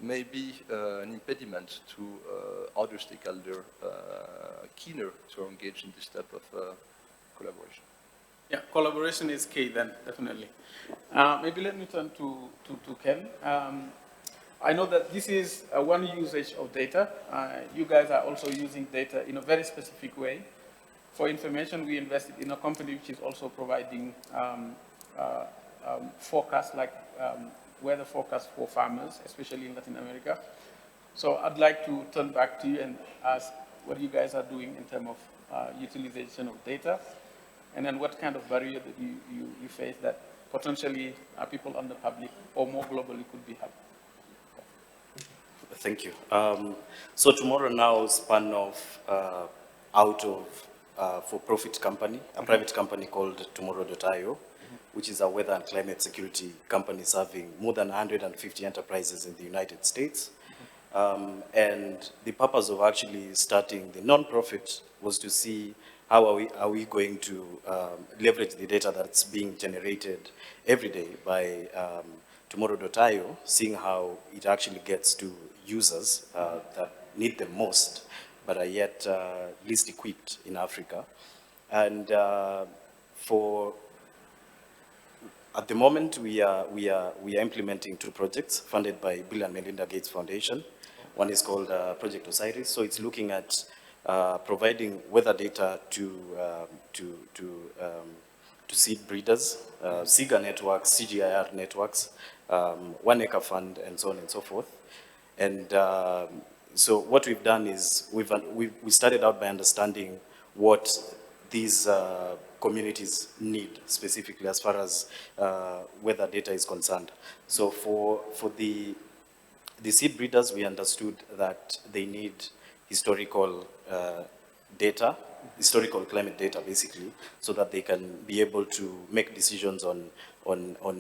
may be an impediment to other stakeholders keener to engage in this type of collaboration. Yeah, collaboration is key then, definitely. Maybe let me turn to Ken. I know that this is one usage of data. You guys are also using data in a very specific way. For information, we invested in a company which is also providing forecasts, like weather forecasts for farmers, especially in Latin America. So I'd like to turn back to you and ask what you guys are doing in terms of utilization of data, and then what kind of barrier that you face that potentially people on the public or more globally could be helped. Thank you. So TomorrowNow spun off out of for-profit company, a private company called Tomorrow.io, which is a weather and climate security company serving more than 150 enterprises in the United States. And the purpose of actually starting the non-profit was to see how are we going to leverage the data that's being generated every day by Tomorrow.io, seeing how it actually gets to users that need them most, but are yet least equipped in Africa. And at the moment, we are implementing 2 projects funded by Bill and Melinda Gates Foundation. One is called Project Osiris. So it's looking at providing weather data to seed breeders, SIGA networks, CGIR networks, 1 Acre Fund, and so on and so forth. And so what we've done is we started out by understanding what these communities need specifically as far as weather data is concerned. So for the seed breeders, we understood that they need historical data, historical climate data basically, so that they can be able to make decisions on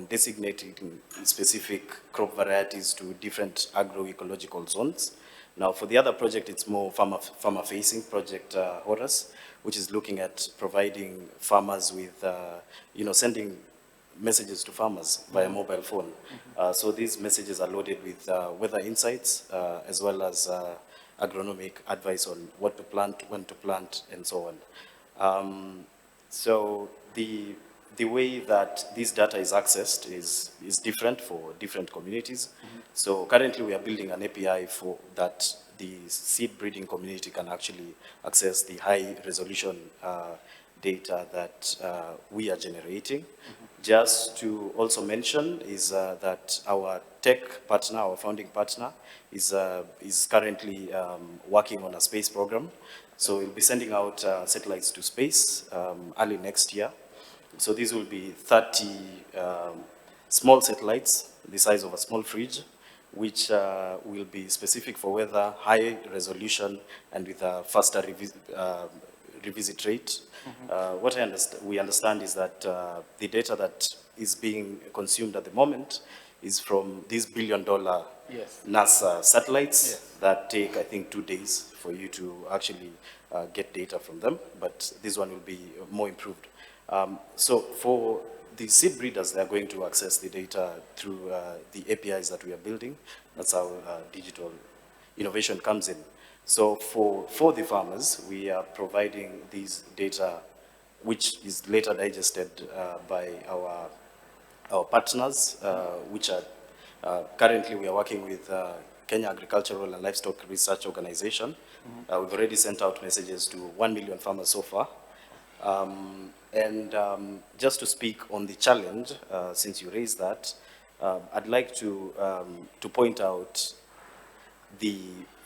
designating specific crop varieties to different agroecological zones. Now for the other project, it's more farmer-facing project, Horus, which is looking at providing farmers with, sending messages to farmers via mobile phone. So these messages are loaded with weather insights, as well as agronomic advice on what to plant, when to plant, and so on. So the way that this data is accessed is different for different communities. So currently we are building an API for that the seed breeding community can actually access the high resolution data that we are generating. Just to also mention is that our tech partner, our founding partner, is currently working on a space program. So we'll be sending out satellites to space early next year. So these will be 30 small satellites, the size of a small fridge, which will be specific for weather, high resolution, and with a faster revisit rate. What we understand is that the data that is being consumed at the moment is from these billion-dollar NASA satellites that take, I think, 2 days for you to actually get data from them, but this one will be more improved. So for the seed breeders, they're going to access the data through the APIs that we are building. That's how digital innovation comes in. So for the farmers, we are providing these data, which is later digested by our partners, which are currently we are working with Kenya Agricultural and Livestock Research Organization. We've already sent out messages to 1 million farmers so far. Just to speak on the challenge, since you raised that, I'd like to point out the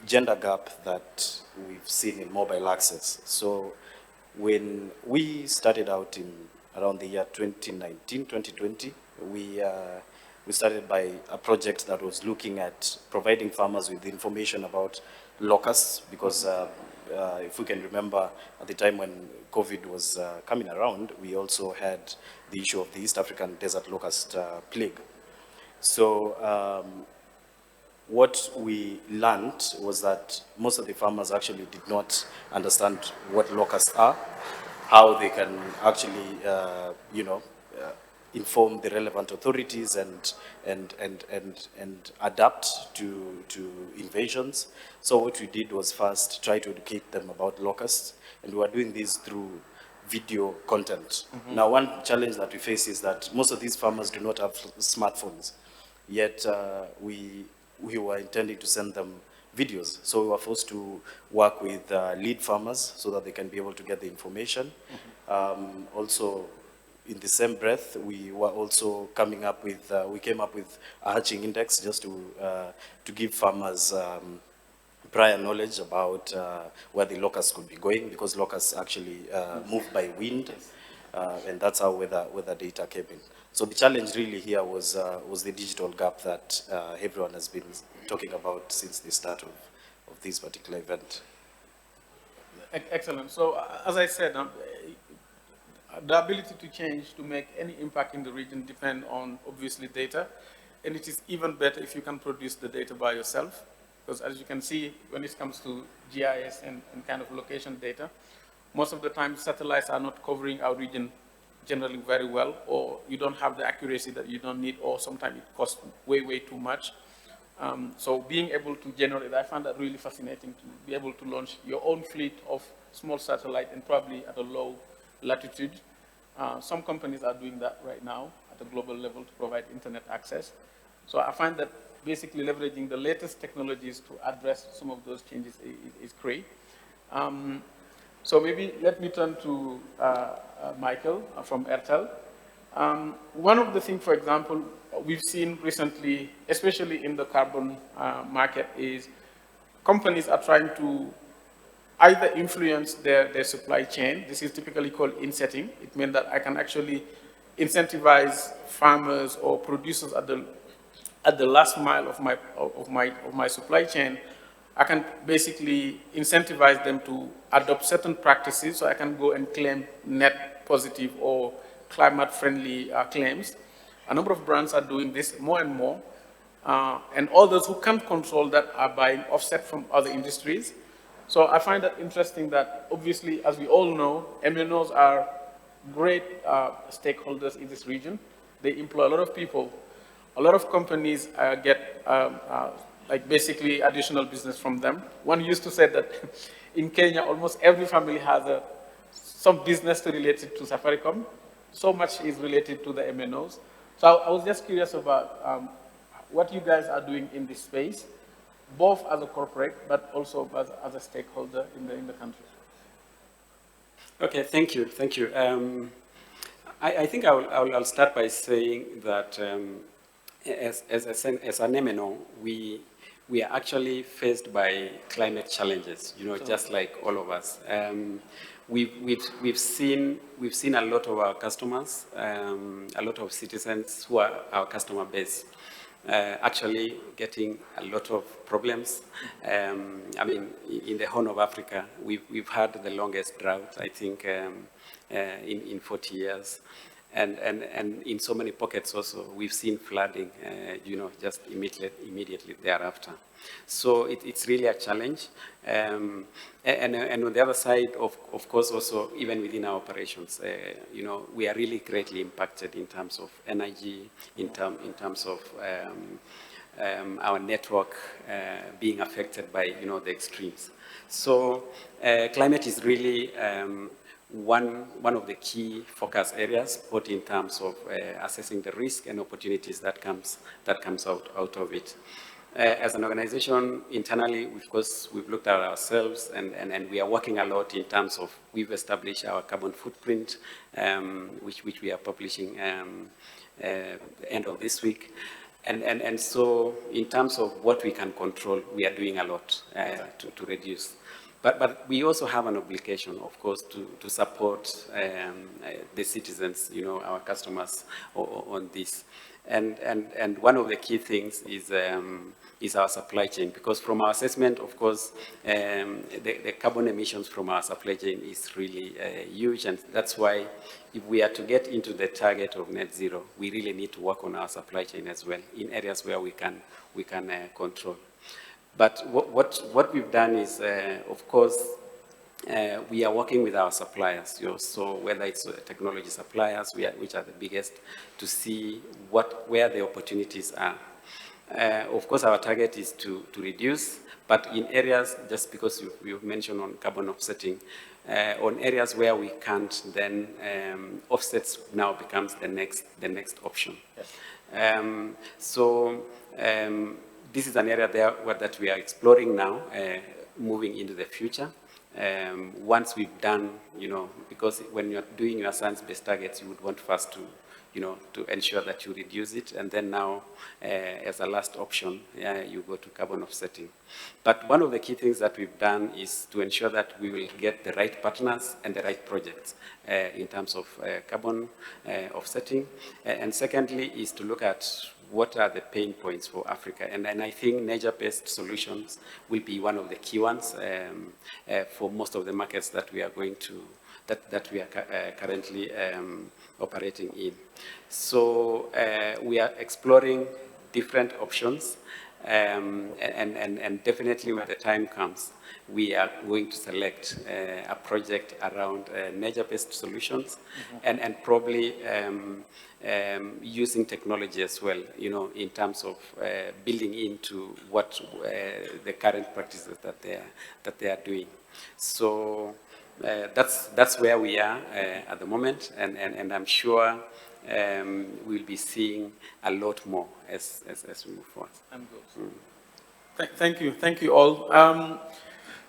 gender gap that we've seen in mobile access. So when we started out in around the year 2019, 2020, we started by a project that was looking at providing farmers with information about locusts, because if we can remember, at the time when COVID was coming around, we also had the issue of the East African desert locust plague. So what we learned was that most of the farmers actually did not understand what locusts are, how they can actually, inform the relevant authorities and adapt to invasions. So what we did was first try to educate them about locusts, and we were doing this through video content. Now, one challenge that we face is that most of these farmers do not have smartphones, yet we were intending to send them videos. So we were forced to work with lead farmers so that they can be able to get the information. Also, in the same breath, we were also coming up with, we came up with a hatching index just to give farmers prior knowledge about where the locusts could be going, because locusts actually move by wind, and that's how weather data came in. So the challenge really here was the digital gap that everyone has been talking about since the start of this particular event. Excellent. So as I said, the ability to change, to make any impact in the region depend on, obviously, data. And it is even better if you can produce the data by yourself. Because as you can see, when it comes to GIS and kind of location data, most of the time satellites are not covering our region generally very well, or you don't have the accuracy that you don't need, or sometimes it costs way, way too much. So being able to generate, I find that really fascinating, to be able to launch your own fleet of small satellite and probably at a low latitude. Some companies are doing that right now at a global level to provide internet access. So I find that basically leveraging the latest technologies to address some of those changes is great. So maybe let me turn to Michael from Airtel. One of the things, for example, we've seen recently, especially in the carbon market, is companies are trying to either influence their supply chain. This is typically called insetting. It means that I can actually incentivize farmers or producers at the last mile of my supply chain. I can basically incentivize them to adopt certain practices, so I can go and claim net positive or climate-friendly claims. A number of brands are doing this more and more, and all those who can't control that are buying offset from other industries. So I find that interesting that, obviously, as we all know, MNOs are great stakeholders in this region. They employ a lot of people. A lot of companies get like basically additional business from them. One used to say that in Kenya, almost every family has some business related to Safaricom. So much is related to the MNOs. So I was just curious about what you guys are doing in this space, both as a corporate, but also as a stakeholder in the country. Okay, thank you. I think I'll start by saying that as an MNO, we are actually faced by climate challenges, just like all of us. We've seen a lot of our customers, a lot of citizens who are our customer base, actually getting a lot of problems. I mean, in the Horn of Africa, we've had the longest drought, I think, in 40 years. And in so many pockets also, we've seen flooding, just immediately thereafter. So it's really a challenge. And on the other side, of course, also, even within our operations, we are really greatly impacted in terms of energy, in terms of our network being affected by, the extremes. So climate is really one of the key focus areas, both in terms of assessing the risk and opportunities that comes out of it. As an organization, internally, of course, we've looked at ourselves and we are working a lot in terms of, we've established our carbon footprint, which we are publishing end of this week. And so in terms of what we can control, we are doing a lot to reduce. But we also have an obligation, of course, to support the citizens, our customers on this. And one of the key things is our supply chain, because from our assessment, of course, the carbon emissions from our supply chain is really huge, and that's why if we are to get into the target of net zero, we really need to work on our supply chain as well in areas where we can control. But what we've done is, of course, we are working with our suppliers, so whether it's technology suppliers, which are the biggest, to see where the opportunities are. Of course, our target is to reduce, but in areas, just because you've mentioned on carbon offsetting, on areas where we can't, then offsets now becomes the next option. Yes. This is an area that we are exploring now, moving into the future. Once we've done, because when you're doing your science-based targets, you would want first to ensure that you reduce it, and then now, as a last option, you go to carbon offsetting. But one of the key things that we've done is to ensure that we will get the right partners and the right projects in terms of carbon offsetting. And secondly is to look at what are the pain points for Africa? And I think nature-based solutions will be one of the key ones for most of the markets that we are going to, that we are currently operating in. So we are exploring different options, and definitely when the time comes, we are going to select a project around nature-based solutions, and probably using technology as well, in terms of building into what the current practices that they are doing. So that's where we are at the moment, and I'm sure we'll be seeing a lot more as we move forward. Thank you all.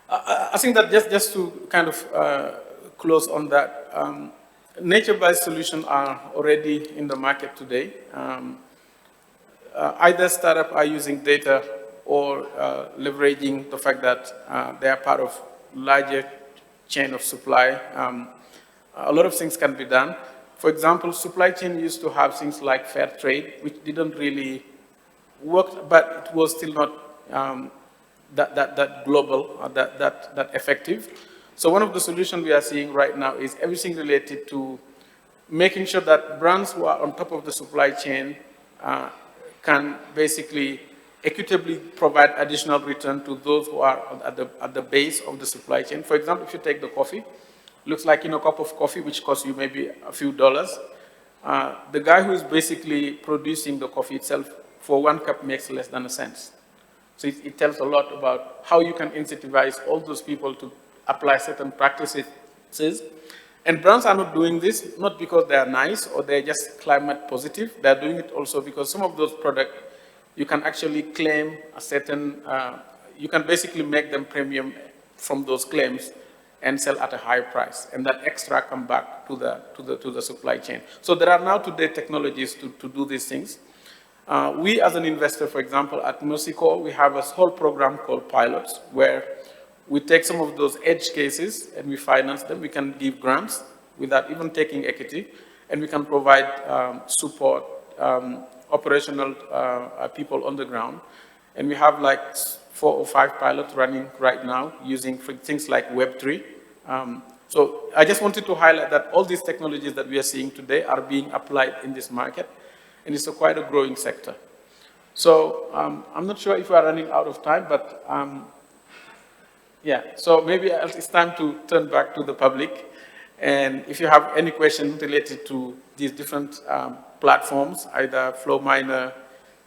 I think that just to kind of close on that, nature-based solutions are already in the market today. Either startups are using data or leveraging the fact that they are part of larger chain of supply, a lot of things can be done. For example, supply chain used to have things like fair trade, which didn't really work, but it was still not that global, that effective. So one of the solutions we are seeing right now is everything related to making sure that brands who are on top of the supply chain can basically equitably provide additional return to those who are at the base of the supply chain. For example, if you take the coffee, looks like a cup of coffee, which costs you maybe a few dollars. The guy who is basically producing the coffee itself for 1 cup makes less than a cent. So it tells a lot about how you can incentivize all those people to apply certain practices. And brands are not doing this, not because they are nice or they're just climate positive. They're doing it also because some of those products, you can actually claim a certain, you can basically make them premium from those claims and sell at a higher price. And that extra come back to the supply chain. So there are now today technologies to do these things. We as an investor, for example, at Mercy Corp, we have a whole program called Pilots, where we take some of those edge cases and we finance them. We can give grants without even taking equity, and we can provide support, operational people on the ground. And we have like 4 or 5 pilots running right now using things like Web3. So I just wanted to highlight that all these technologies that we are seeing today are being applied in this market, and it's quite a growing sector. So I'm not sure if we are running out of time, but yeah, so maybe it's time to turn back to the public. And if you have any questions related to these different platforms, either Flowminder,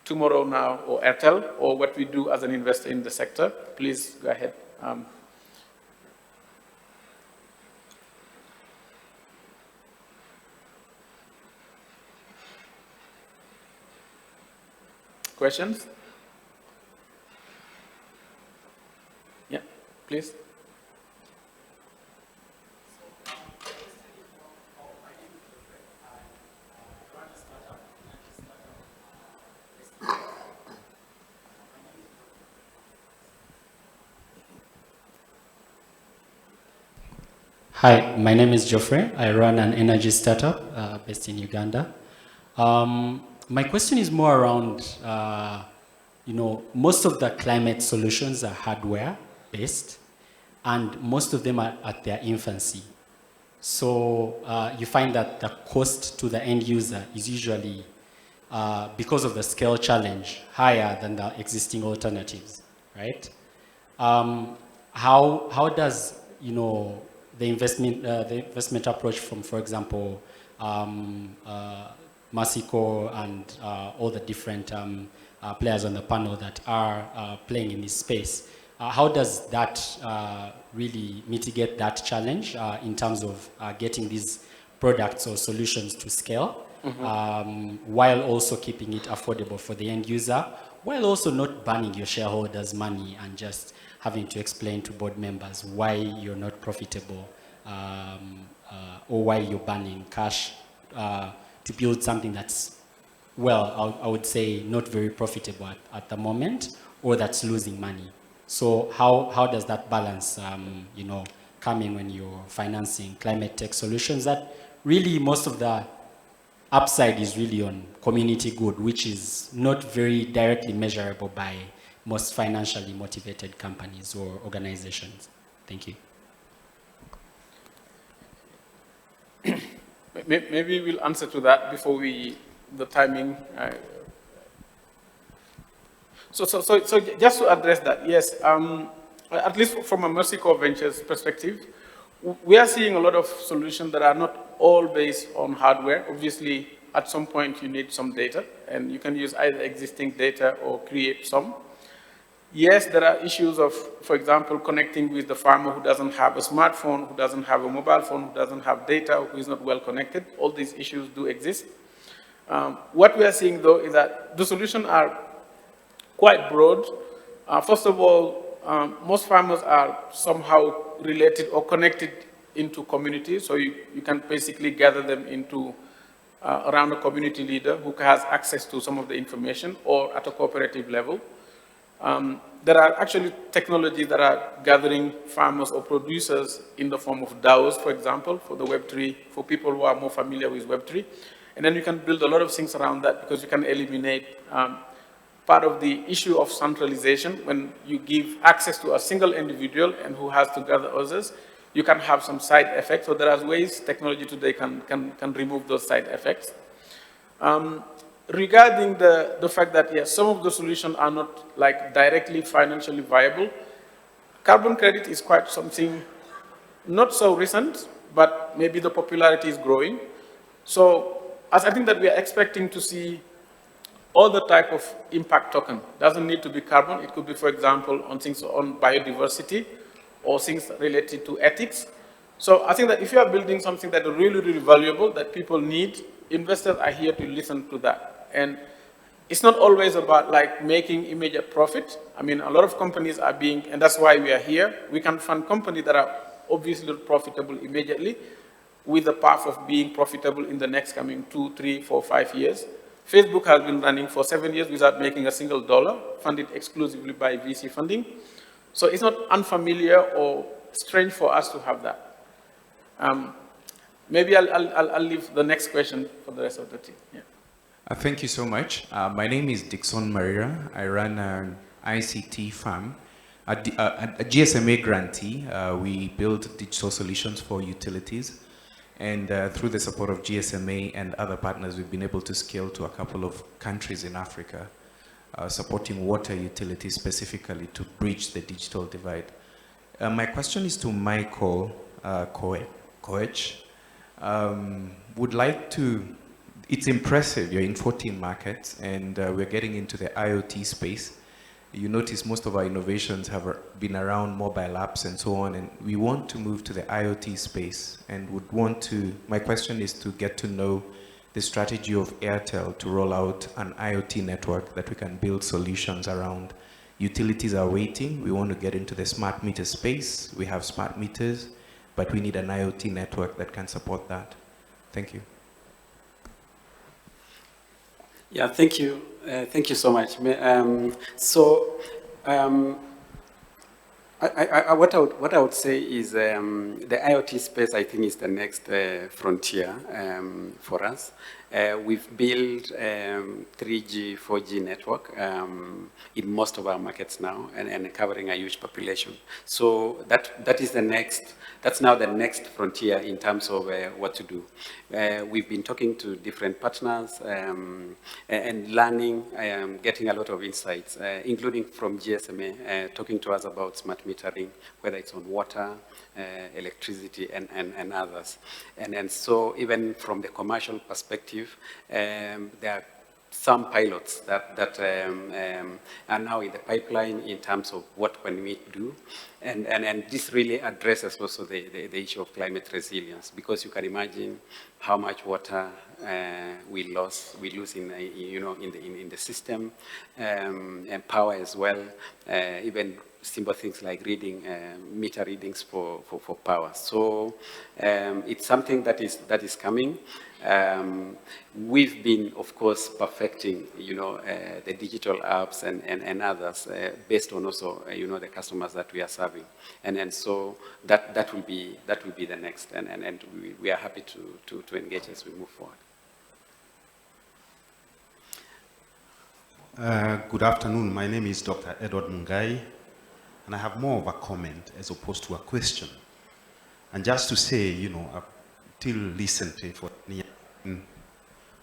TomorrowNow, or Airtel, or what we do as an investor in the sector, please go ahead. Questions? Yeah, please. Hi, my name is Geoffrey. I run an energy startup based in Uganda. My question is more around, most of the climate solutions are hardware-based, and most of them are at their infancy. So you find that the cost to the end user is usually, because of the scale challenge, higher than the existing alternatives, right? How does, the investment approach from, for example, Mercy Corp and all the different players on the panel that are playing in this space, how does that really mitigate that challenge in terms of getting these products or solutions to scale, while also keeping it affordable for the end user, while also not burning your shareholders' money and just having to explain to board members why you're not profitable or why you're burning cash to build something that's, well, I would say not very profitable at the moment, or that's losing money. So how does that balance, come in when you're financing climate tech solutions that really most of the upside is really on community good, which is not very directly measurable by most financially motivated companies or organizations? Thank you. Maybe we'll answer to that before the timing. So just to address that, yes, at least from a Mercy Corp Ventures perspective, we are seeing a lot of solutions that are not all based on hardware. Obviously, at some point you need some data, and you can use either existing data or create some. Yes, there are issues of, for example, connecting with the farmer who doesn't have a smartphone, who doesn't have a mobile phone, who doesn't have data, who is not well connected. All these issues do exist. What we are seeing, though, is that the solutions are quite broad. First of all, most farmers are somehow related or connected into communities, so you can basically gather them into around a community leader who has access to some of the information, or at a cooperative level. There are actually technologies that are gathering farmers or producers in the form of DAOs, for example, for the Web3, for people who are more familiar with Web3. And then you can build a lot of things around that because you can eliminate part of the issue of centralization. When you give access to a single individual and who has to gather others, you can have some side effects. So there are ways technology today can remove those side effects. Regarding the fact that, yes, some of the solutions are not like directly financially viable, carbon credit is quite something not so recent, but maybe the popularity is growing. So as I think that we are expecting to see all the type of impact token. Doesn't need to be carbon. It could be, for example, on things on biodiversity or things related to ethics. So I think that if you are building something that is really, really valuable, that people need, investors are here to listen to that. And it's not always about like making immediate profit. I mean, a lot of companies are being, and that's why we are here. We can fund companies that are obviously profitable immediately with the path of being profitable in the next coming 2, 3, 4, 5 years. Facebook has been running for 7 years without making a single dollar, funded exclusively by VC funding. So it's not unfamiliar or strange for us to have that. Maybe I'll leave the next question for the rest of the team. Yeah. Thank you so much. My name is Dixon Marira. I run an ICT firm. A GSMA grantee, we build digital solutions for utilities. And through the support of GSMA and other partners, we've been able to scale to a couple of countries in Africa, supporting water utilities specifically to bridge the digital divide. My question is to Michael Koech. Would like to, it's impressive, you're in 14 markets, and we're getting into the IoT space. You notice most of our innovations have been around mobile apps and so on, and we want to move to the IoT space and would want to, my question is to get to know the strategy of Airtel to roll out an IoT network that we can build solutions around. Utilities are waiting. We want to get into the smart meter space. We have smart meters, but we need an IoT network that can support that. Thank you. Yeah, thank you. Thank you so much. What I would say is the IoT space, I think, is the next frontier for us. We've built 3G, 4G network in most of our markets now and covering a huge population. So that is the next, that's now the next frontier in terms of what to do. We've been talking to different partners and learning, getting a lot of insights, including from GSMA, talking to us about smart metering, whether it's on water, electricity, and others. And so even from the commercial perspective, there are some pilots that are now in the pipeline in terms of what can we do. And this really addresses also the issue of climate resilience, because you can imagine how much water we lose in the system, and power as well, even simple things like reading meter readings for power. So it's something that is coming. We've been, of course, perfecting, the digital apps and others based on also, the customers that we are serving, and so that will be the next, and we are happy to engage as we move forward. Good afternoon. My name is Dr. Edward Mungai, and I have more of a comment as opposed to a question. And just to say, I've still recently for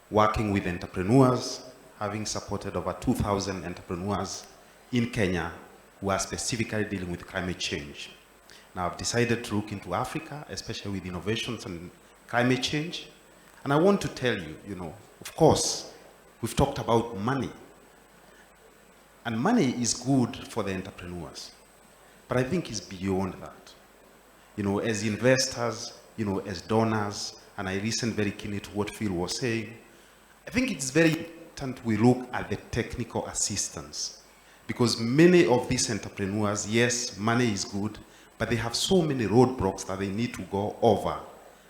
working with entrepreneurs, having supported over 2,000 entrepreneurs in Kenya who are specifically dealing with climate change. Now I've decided to look into Africa, especially with innovations and climate change. And I want to tell you, of course, we've talked about money. And money is good for the entrepreneurs. But I think it's beyond that. As investors, as donors, and I listen very keenly to what Phil was saying, I think it's very important we look at the technical assistance. Because many of these entrepreneurs, yes, money is good, but they have so many roadblocks that they need to go over.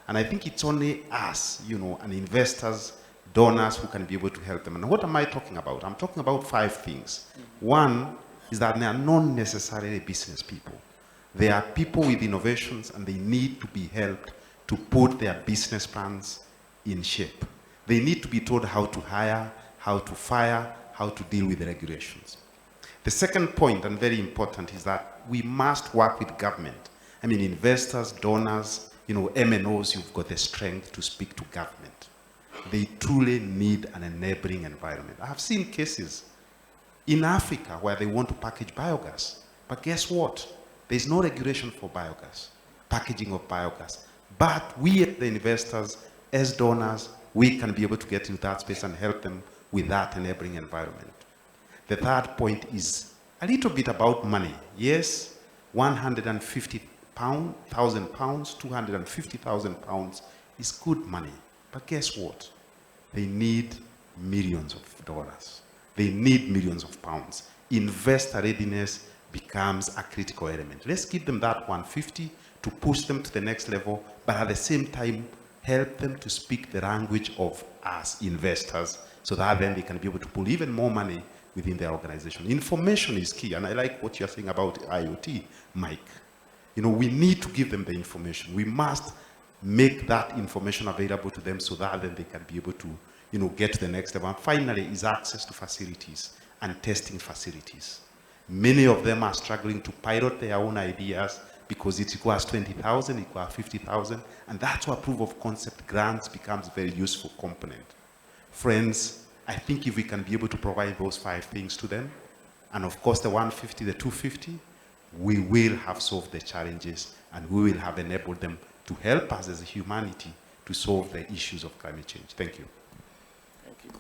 And I think it's only us, and investors, donors who can be able to help them. And what am I talking about? I'm talking about 5 things. One, is that they are not necessarily business people. They are people with innovations, and they need to be helped to put their business plans in shape. They need to be told how to hire, how to fire, how to deal with the regulations. The second point, and very important, is that we must work with government. I mean, investors, donors, MNOs, you've got the strength to speak to government. They truly need an enabling environment. I have seen cases in Africa where they want to package biogas, but guess what? There's no regulation for biogas, packaging of biogas. But we, the investors, as donors, we can be able to get into that space and help them with that enabling environment. The third point is a little bit about money. Yes, 150,000 pounds, 250,000 pounds is good money. But guess what? They need millions of dollars. They need millions of pounds. Investor readiness becomes a critical element. Let's give them that 150 to push them to the next level, but at the same time, help them to speak the language of us investors, so that then they can be able to pull even more money within their organization. Information is key, and I like what you're saying about IoT, Mike. We need to give them the information. We must make that information available to them, so that then they can be able to get to the next level. And finally is access to facilities and testing facilities. Many of them are struggling to pilot their own ideas because it requires 20,000, it requires 50,000, and that's where proof of concept grants becomes a very useful component. Friends, I think if we can be able to provide those 5 things to them, and of course the 150, the 250, we will have solved the challenges, and we will have enabled them to help us as a humanity to solve the issues of climate change. Thank you. Thank you.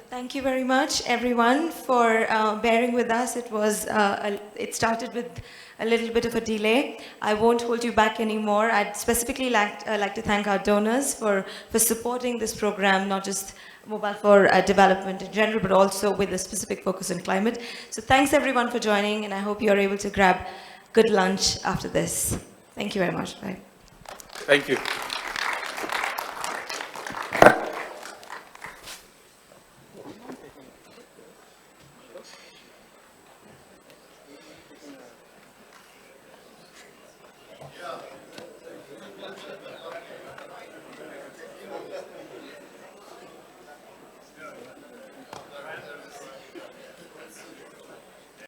Thank you very much, everyone, for bearing with us. It started with a little bit of a delay. I won't hold you back anymore. I'd specifically like to thank our donors for supporting this program, not just Mobile for Development in general, but also with a specific focus on climate. So thanks, everyone, for joining, and I hope you're able to grab good lunch after this. Thank you very much. Bye. Thank you.